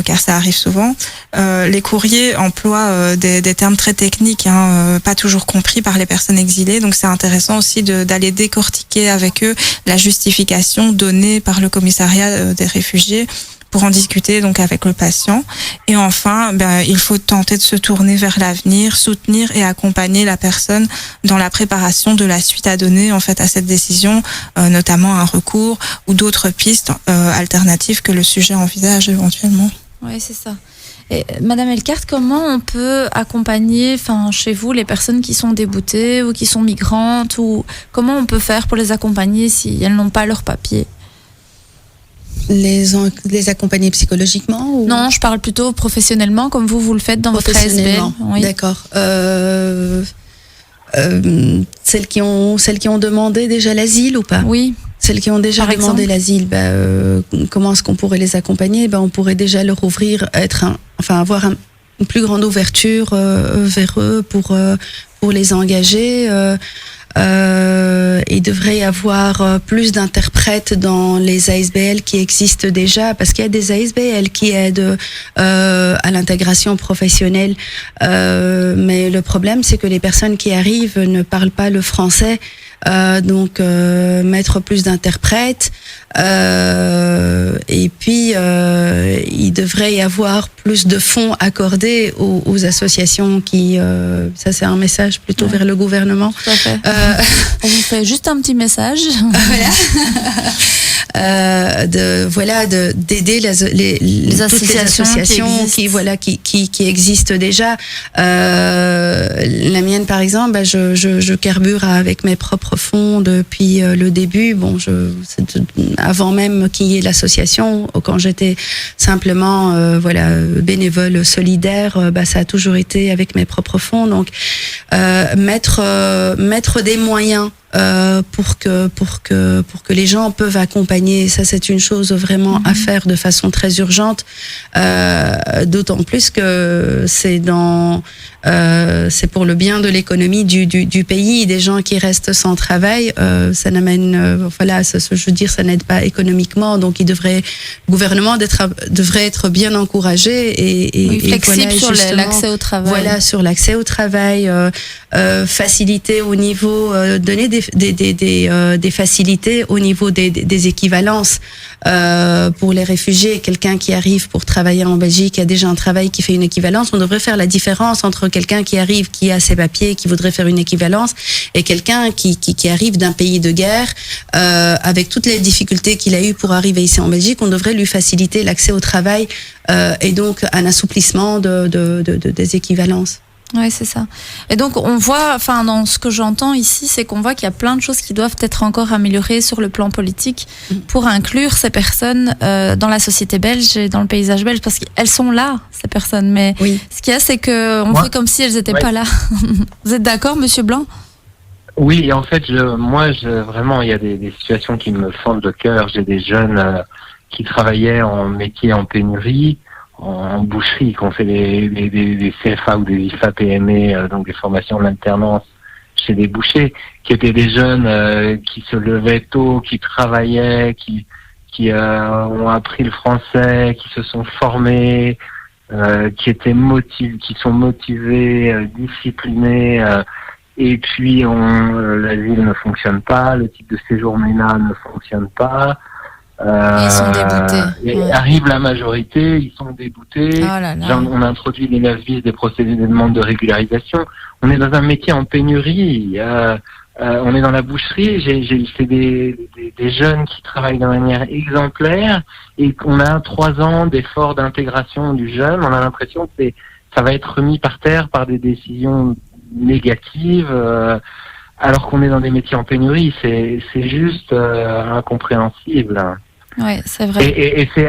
car ça arrive souvent. Les courriers emploient des termes très techniques, pas toujours compris par les personnes exilées, donc c'est intéressant aussi d'aller décortiquer avec eux la justification donnée par le commissariat des réfugiés pour en discuter donc avec le patient. Et enfin, il faut tenter de se tourner vers l'avenir, soutenir et accompagner la personne dans la préparation de la suite à donner en fait à cette décision, notamment un recours ou d'autres pistes alternatives que le sujet envisage éventuellement.
Oui, c'est ça. Et Madame Elkart, comment on peut accompagner, chez vous, les personnes qui sont déboutées ou qui sont migrantes, ou comment on peut faire pour les accompagner si elles n'ont pas leurs papiers?
Les accompagner psychologiquement ou...
Non, je parle plutôt professionnellement, comme vous le faites dans votre ASBL.
Oui. D'accord. Celles qui ont demandé déjà l'asile ou pas?
Oui.
Celles qui ont déjà demandé l'asile, comment est-ce qu'on pourrait les accompagner? On pourrait déjà leur ouvrir, avoir une plus grande ouverture vers eux pour les engager. Il devrait y avoir plus d'interprètes dans les ASBL qui existent déjà, parce qu'il y a des ASBL qui aident à l'intégration professionnelle, mais le problème c'est que les personnes qui arrivent ne parlent pas le français, donc mettre plus d'interprètes, et puis il devrait y avoir plus de fonds accordés aux associations qui, ça c'est un message plutôt vers le gouvernement.
Tout à fait. On vous fait juste un petit message. D'aider les associations qui existent déjà. La mienne par exemple, je carbure avec mes propres fonds depuis le début. Avant même qu'il y ait l'association, quand j'étais simplement bénévole solidaire, ça a toujours été avec mes propres fonds. Donc mettre des moyens
pour que les gens peuvent accompagner. Ça, c'est une chose vraiment à faire de façon très urgente, d'autant plus que c'est pour le bien de l'économie du pays. Des gens qui restent sans travail, ça n'amène, je veux dire, ça n'aide pas économiquement. Donc, le gouvernement devrait être bien encouragé et
flexible sur l'accès au travail.
Voilà, sur l'accès au travail, faciliter au niveau, donner des facilités au niveau des équivalences pour les réfugiés. Quelqu'un qui arrive pour travailler en Belgique, qui a déjà un travail qui fait une équivalence, on devrait faire la différence entre quelqu'un qui arrive, qui a ses papiers, qui voudrait faire une équivalence, et quelqu'un qui arrive d'un pays de guerre, avec toutes les difficultés qu'il a eues pour arriver ici en Belgique. On devrait lui faciliter l'accès au travail et donc un assouplissement des équivalences.
Oui, c'est ça. Et donc, on voit, dans ce que j'entends ici, c'est qu'on voit qu'il y a plein de choses qui doivent être encore améliorées sur le plan politique pour inclure ces personnes dans la société belge et dans le paysage belge, parce qu'elles sont là, ces personnes. Mais ce qu'il y a, c'est qu'on fait comme si elles n'étaient pas là. Vous êtes d'accord, Monsieur Blanc ?
Oui, en fait, vraiment, il y a des situations qui me fendent le cœur. J'ai des jeunes qui travaillaient en métier en pénurie, en boucherie, qui ont fait des CFA ou des IFA PME, donc des formations en alternance chez des bouchers, qui étaient des jeunes qui se levaient tôt, qui travaillaient, qui ont appris le français, qui se sont formés, qui sont motivés, disciplinés, et puis l'asile ne fonctionne pas, le type de séjour MENA ne fonctionne pas.
Ils sont dégoûtés.
Arrive la majorité, ils sont dégoûtés. On a introduit les 9 bis des procédures de demande de régularisation. On est dans un métier en pénurie. On est dans la boucherie. C'est des jeunes qui travaillent de manière exemplaire, et qu'on a 3 ans d'efforts d'intégration du jeune. On a l'impression que ça va être remis par terre par des décisions négatives. Alors qu'on est dans des métiers en pénurie, c'est juste incompréhensible.
Ouais, c'est vrai.
Et c'est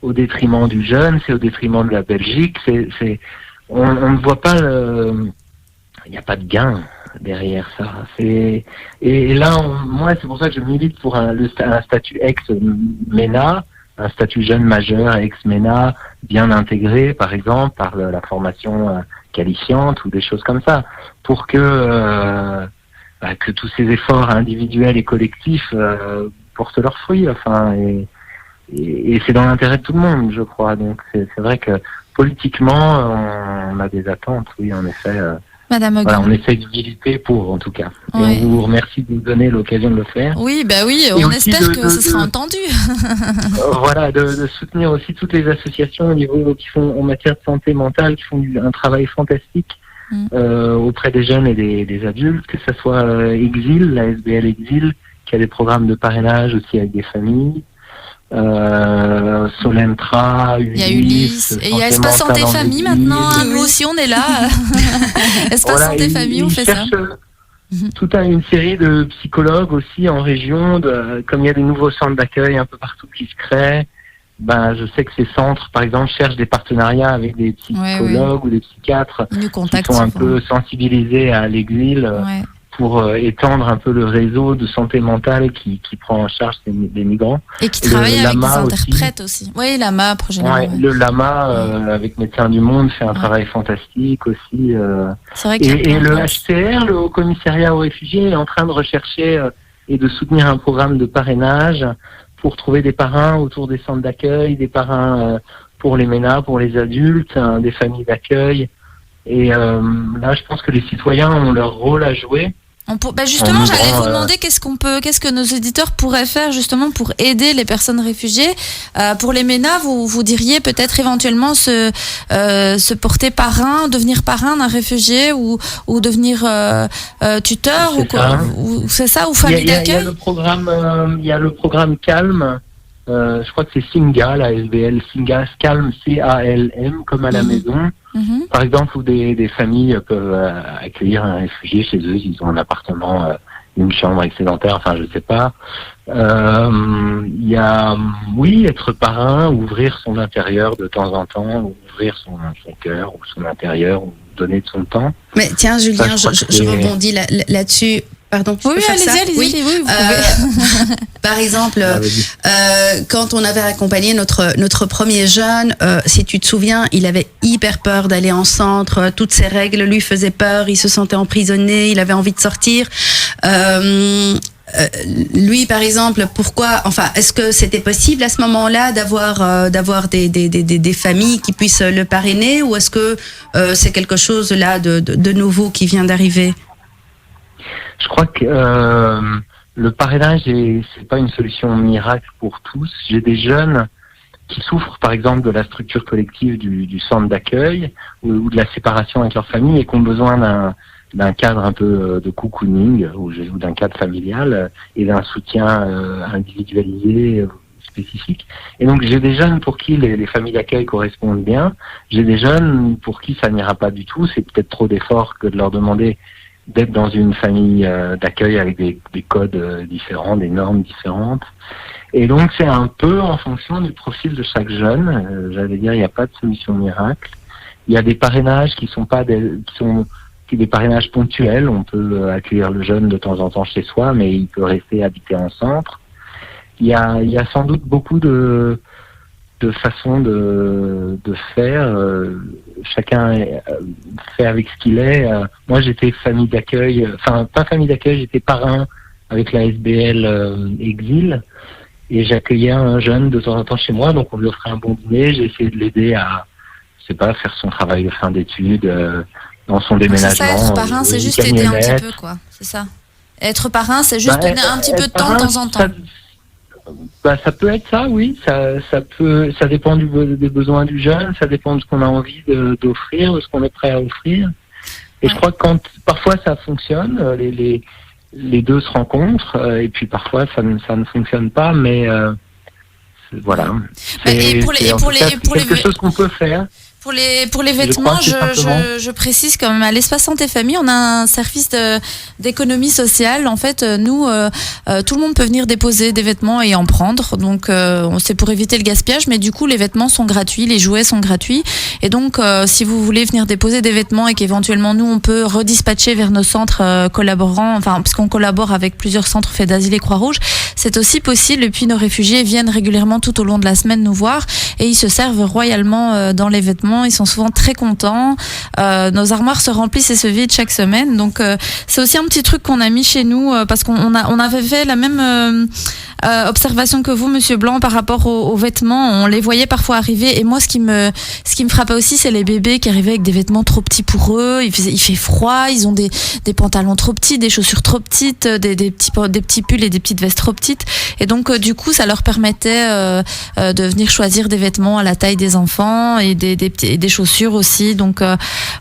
au détriment du jeune, c'est au détriment de la Belgique. On ne voit pas il n'y a pas de gain derrière ça. Et là, moi, c'est pour ça que je milite pour un statut ex-MENA, un statut jeune majeur ex-MENA bien intégré, par exemple, par la formation qualifiante ou des choses comme ça, pour que tous ces efforts individuels et collectifs portent leurs fruits. Et c'est dans l'intérêt de tout le monde, je crois. Donc c'est vrai que politiquement, on a des attentes, oui, en effet.
Madame Hogan.
On essaie de militer pour, en tout cas.
Oui.
Et on vous remercie de nous donner l'occasion de le faire.
Oui, on espère que ce sera entendu.
De soutenir aussi toutes les associations qui font en matière de santé mentale, qui font un travail fantastique auprès des jeunes et des adultes, que ce soit Exil, la SBL Exil, qui a des programmes de parrainage aussi avec des familles. Solentra,
il y a Ulysse, et il y a Espace Santé Famille maintenant, nous aussi on est là. Espace Santé Famille, on fait ça.
Toute une série de psychologues aussi en région, comme il y a des nouveaux centres d'accueil un peu partout qui se créent, je sais que ces centres, par exemple, cherchent des partenariats avec des psychologues ou des psychiatres qui sont un peu sensibilisés à l'exil. Pour étendre un peu le réseau de santé mentale qui prend en charge des migrants.
Et qui travaille avec des interprètes aussi. Oui, l'AMA, prochainement.
Le LAMA, avec Médecins du Monde, fait un travail fantastique aussi.
C'est vrai
et le HCR, le Haut Commissariat aux réfugiés, est en train de rechercher et de soutenir un programme de parrainage pour trouver des parrains autour des centres d'accueil, des parrains pour les MENA, pour les adultes, des familles d'accueil. Et là, je pense que les citoyens ont leur rôle à jouer.
Justement, j'allais vous demander qu'est-ce que nos éditeurs pourraient faire justement pour aider les personnes réfugiées. Pour les MENA, vous diriez peut-être éventuellement se porter parrain, devenir parrain d'un réfugié ou devenir tuteur ou c'est ça, ou famille d'accueil.
Il y a le programme Calme. Je crois que c'est Singa, la SBL, Singa, Calme, CALM, comme à la maison. Par exemple, où des familles peuvent accueillir un réfugié chez eux, ils ont un appartement une chambre excédentaire, enfin je sais pas. Il y a, oui, être parrain, ouvrir son intérieur de temps en temps, ouvrir son cœur ou son intérieur, ou donner de son temps.
Mais tiens, Julien,
Ça,
je rebondis là-dessus. Pardon, je
Oui,
peux faire ça
allez-y,
Oui.
oui, vous pouvez.
Par exemple, quand on avait accompagné notre premier jeune, si tu te souviens, il avait hyper peur d'aller en centre, toutes ces règles lui faisaient peur, il se sentait emprisonné, il avait envie de sortir. Lui, par exemple, est-ce que c'était possible à ce moment-là d'avoir des familles qui puissent le parrainer, ou est-ce que c'est quelque chose là de nouveau qui vient d'arriver?
Je crois que le parrainage c'est pas une solution miracle pour tous. J'ai des jeunes qui souffrent, par exemple, de la structure collective du centre d'accueil ou de la séparation avec leur famille et qui ont besoin d'un cadre un peu de cocooning ou d'un cadre familial et d'un soutien individualisé spécifique. Et donc j'ai des jeunes pour qui les familles d'accueil correspondent bien. J'ai des jeunes pour qui ça n'ira pas du tout. C'est peut-être trop d'efforts que de leur demander d'être dans une famille d'accueil avec des codes différents, des normes différentes. Et donc c'est un peu en fonction du profil de chaque jeune. J'allais dire, il n'y a pas de solution miracle. Il y a des parrainages qui sont des parrainages ponctuels. On peut accueillir le jeune de temps en temps chez soi, mais il peut rester habité en centre. Il y a sans doute beaucoup de façons de faire. Chacun fait avec ce qu'il est. Moi, j'étais famille d'accueil, enfin pas famille d'accueil, j'étais parrain avec la SBL Exil, et j'accueillais un jeune de temps en temps chez moi, donc on lui offrait un bon dîner. J'ai essayé de l'aider à, je sais pas, faire son travail de fin d'études, dans son déménagement.
C'est ça, être parrain, c'est juste aider un petit peu, quoi. C'est ça. Être parrain, c'est juste donner un petit peu de temps de temps en temps.
Ça peut être ça, oui. Ça dépend des besoins du jeune, ça dépend de ce qu'on a envie d'offrir, de ce qu'on est prêt à offrir. Et je crois que parfois ça fonctionne, les deux se rencontrent, et puis parfois ça ne fonctionne pas, mais voilà.
Et pour
quelque chose qu'on peut faire.
Pour les vêtements, je précise quand même, à l'espace santé famille, on a un service d'économie sociale. En fait, nous, tout le monde peut venir déposer des vêtements et en prendre. Donc, c'est pour éviter le gaspillage, mais du coup, les vêtements sont gratuits, les jouets sont gratuits. Et donc, si vous voulez venir déposer des vêtements et qu'éventuellement nous, on peut redispatcher vers nos centres collaborants, enfin, parce qu'on collabore avec plusieurs centres faits d'asile et Croix-Rouge, c'est aussi possible. Et puis, nos réfugiés viennent régulièrement tout au long de la semaine nous voir et ils se servent royalement dans les vêtements. Ils sont souvent très contents. Nos armoires se remplissent et se vident chaque semaine. Donc, c'est aussi un petit truc qu'on a mis chez nous parce qu'on avait fait la même observation que vous, Monsieur Blanc, par rapport aux vêtements. On les voyait parfois arriver. Et moi, ce qui me frappait aussi, c'est les bébés qui arrivaient avec des vêtements trop petits pour eux. Il fait froid. Ils ont des pantalons trop petits, des chaussures trop petites, des petits pulls et des petites vestes trop petites. Et donc, du coup, ça leur permettait de venir choisir des vêtements à la taille des enfants et des chaussures aussi. Donc,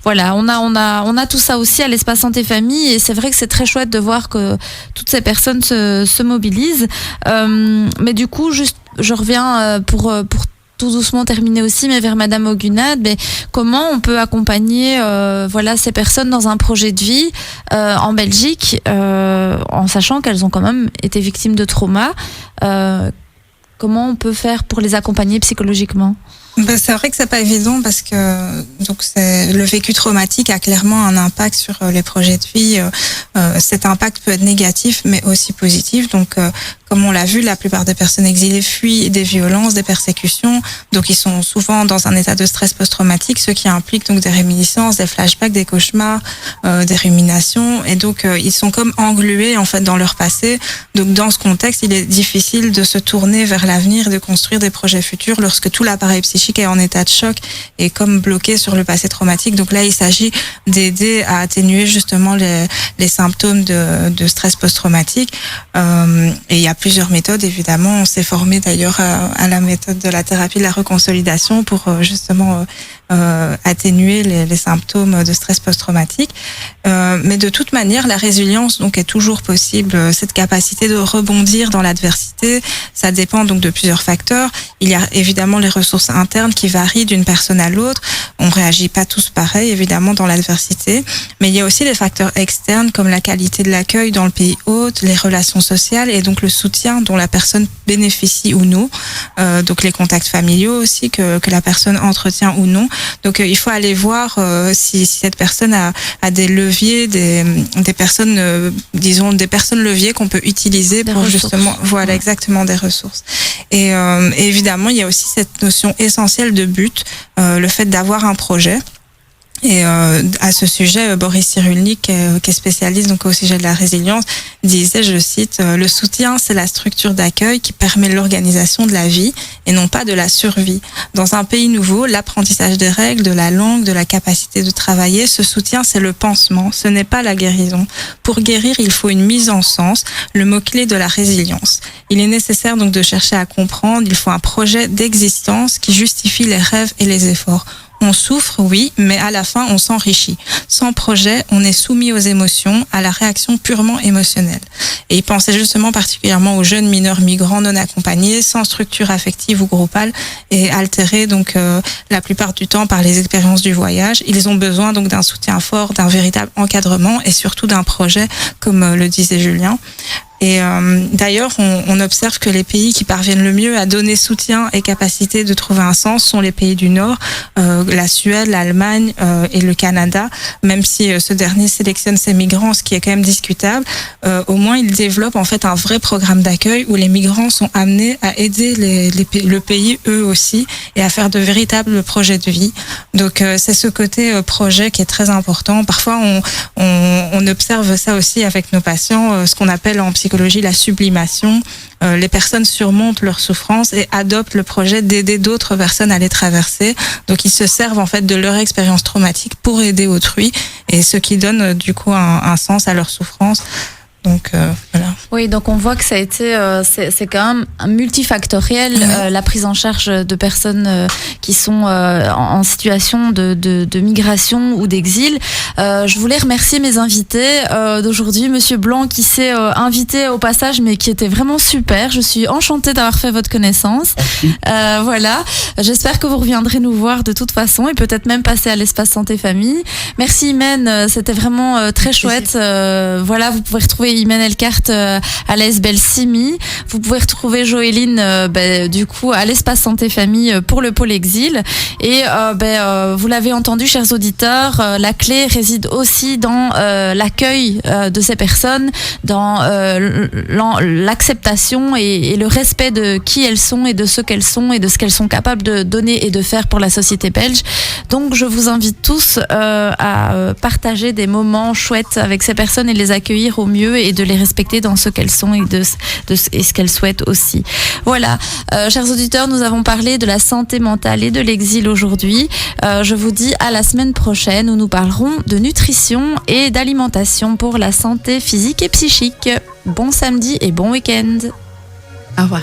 voilà, on a tout ça aussi à l'espace santé famille. Et c'est vrai que c'est très chouette de voir que toutes ces personnes se mobilisent. Mais du coup, juste, je reviens pour tout doucement terminer aussi, mais vers Madame Augunade, mais comment on peut accompagner ces personnes dans un projet de vie en Belgique, en sachant qu'elles ont quand même été victimes de trauma. Comment on peut faire pour les accompagner psychologiquement ?
C'est vrai que c'est pas évident parce que le vécu traumatique a clairement un impact sur les projets de vie. Cet impact peut être négatif mais aussi positif. Donc comme on l'a vu, la plupart des personnes exilées fuient des violences, des persécutions. Donc ils sont souvent dans un état de stress post-traumatique, ce qui implique donc des réminiscences, des flashbacks, des cauchemars, des ruminations. Et donc ils sont comme englués en fait dans leur passé. Donc dans ce contexte, il est difficile de se tourner vers l'avenir et de construire des projets futurs lorsque tout l'appareil psychique est en état de choc et comme bloqué sur le passé traumatique. Donc là, il s'agit d'aider à atténuer justement les symptômes de stress post-traumatique. Et il y a plusieurs méthodes, évidemment. On s'est formé d'ailleurs à la méthode de la thérapie de la reconsolidation pour justement atténuer les symptômes de stress post-traumatique. Mais de toute manière, la résilience donc est toujours possible. Cette capacité de rebondir dans l'adversité, ça dépend donc de plusieurs facteurs. Il y a évidemment les ressources internes qui varient d'une personne à l'autre. On réagit pas tous pareil, évidemment, dans l'adversité. Mais il y a aussi les facteurs externes comme la qualité de l'accueil dans le pays hôte, les relations sociales et donc le soutien dont la personne bénéficie ou non. Donc les contacts familiaux aussi que la personne entretient ou non. Donc il faut aller voir si cette personne a des leviers, des personnes, disons des personnes leviers qu'on peut utiliser pour justement, voilà, exactement, des ressources. Et évidemment, il y a aussi cette notion essentielle de but, le fait d'avoir un projet. Et à ce sujet, Boris Cyrulnik, qui est spécialiste donc au sujet de la résilience, disait, je cite, le soutien, c'est la structure d'accueil qui permet l'organisation de la vie et non pas de la survie. Dans un pays nouveau, l'apprentissage des règles, de la langue, de la capacité de travailler, ce soutien, c'est le pansement, ce n'est pas la guérison. Pour guérir, il faut une mise en sens, le mot-clé de la résilience. Il est nécessaire donc de chercher à comprendre, il faut un projet d'existence qui justifie les rêves et les efforts. On souffre, oui, mais à la fin, on s'enrichit. Sans projet, on est soumis aux émotions, à la réaction purement émotionnelle. Et il pensait justement particulièrement aux jeunes mineurs migrants non accompagnés, sans structure affective ou groupale, et altérés donc la plupart du temps par les expériences du voyage. Ils ont besoin donc d'un soutien fort, d'un véritable encadrement et surtout d'un projet, comme le disait Julien. Et d'ailleurs, on observe que les pays qui parviennent le mieux à donner soutien et capacité de trouver un sens sont les pays du Nord, la Suède, l'Allemagne et le Canada. Même si ce dernier sélectionne ses migrants, ce qui est quand même discutable, au moins il développe en fait un vrai programme d'accueil où les migrants sont amenés à aider le pays eux aussi et à faire de véritables projets de vie. Donc c'est ce côté projet qui est très important. Parfois on observe ça aussi avec nos patients, ce qu'on appelle en psychologie la sublimation. Les personnes surmontent leurs souffrances et adoptent le projet d'aider d'autres personnes à les traverser. Donc ils se servent en fait de leur expérience traumatique pour aider autrui, et ce qui donne du coup un sens à leur souffrance. Donc voilà.
Oui, donc on voit que ça a été, c'est quand même multifactoriel, la prise en charge de personnes qui sont en situation de migration ou d'exil. Je voulais remercier mes invités d'aujourd'hui, Monsieur Blanc qui s'est invité au passage, mais qui était vraiment super. Je suis enchantée d'avoir fait votre connaissance. Voilà, j'espère que vous reviendrez nous voir de toute façon et peut-être même passer à l'espace santé famille. Merci Imen, c'était vraiment très chouette. Voilà, vous pouvez retrouver Imen Elkart à l'ESBL Simi. Vous pouvez retrouver Joéline du coup à l'espace santé famille pour le pôle exil. Et vous l'avez entendu, chers auditeurs, la clé réside aussi dans l'accueil de ces personnes, dans l'acceptation et le respect de qui elles sont et de ce qu'elles sont et de ce qu'elles sont capables de donner et de faire pour la société belge. Donc je vous invite tous à partager des moments chouettes avec ces personnes et les accueillir au mieux et de les respecter dans ce qu'elles sont et ce qu'elles souhaitent aussi. Voilà, chers auditeurs, nous avons parlé de la santé mentale et de l'exil aujourd'hui. Je vous dis à la semaine prochaine où nous parlerons de nutrition et d'alimentation pour la santé physique et psychique. Bon samedi et bon week-end.
Au revoir.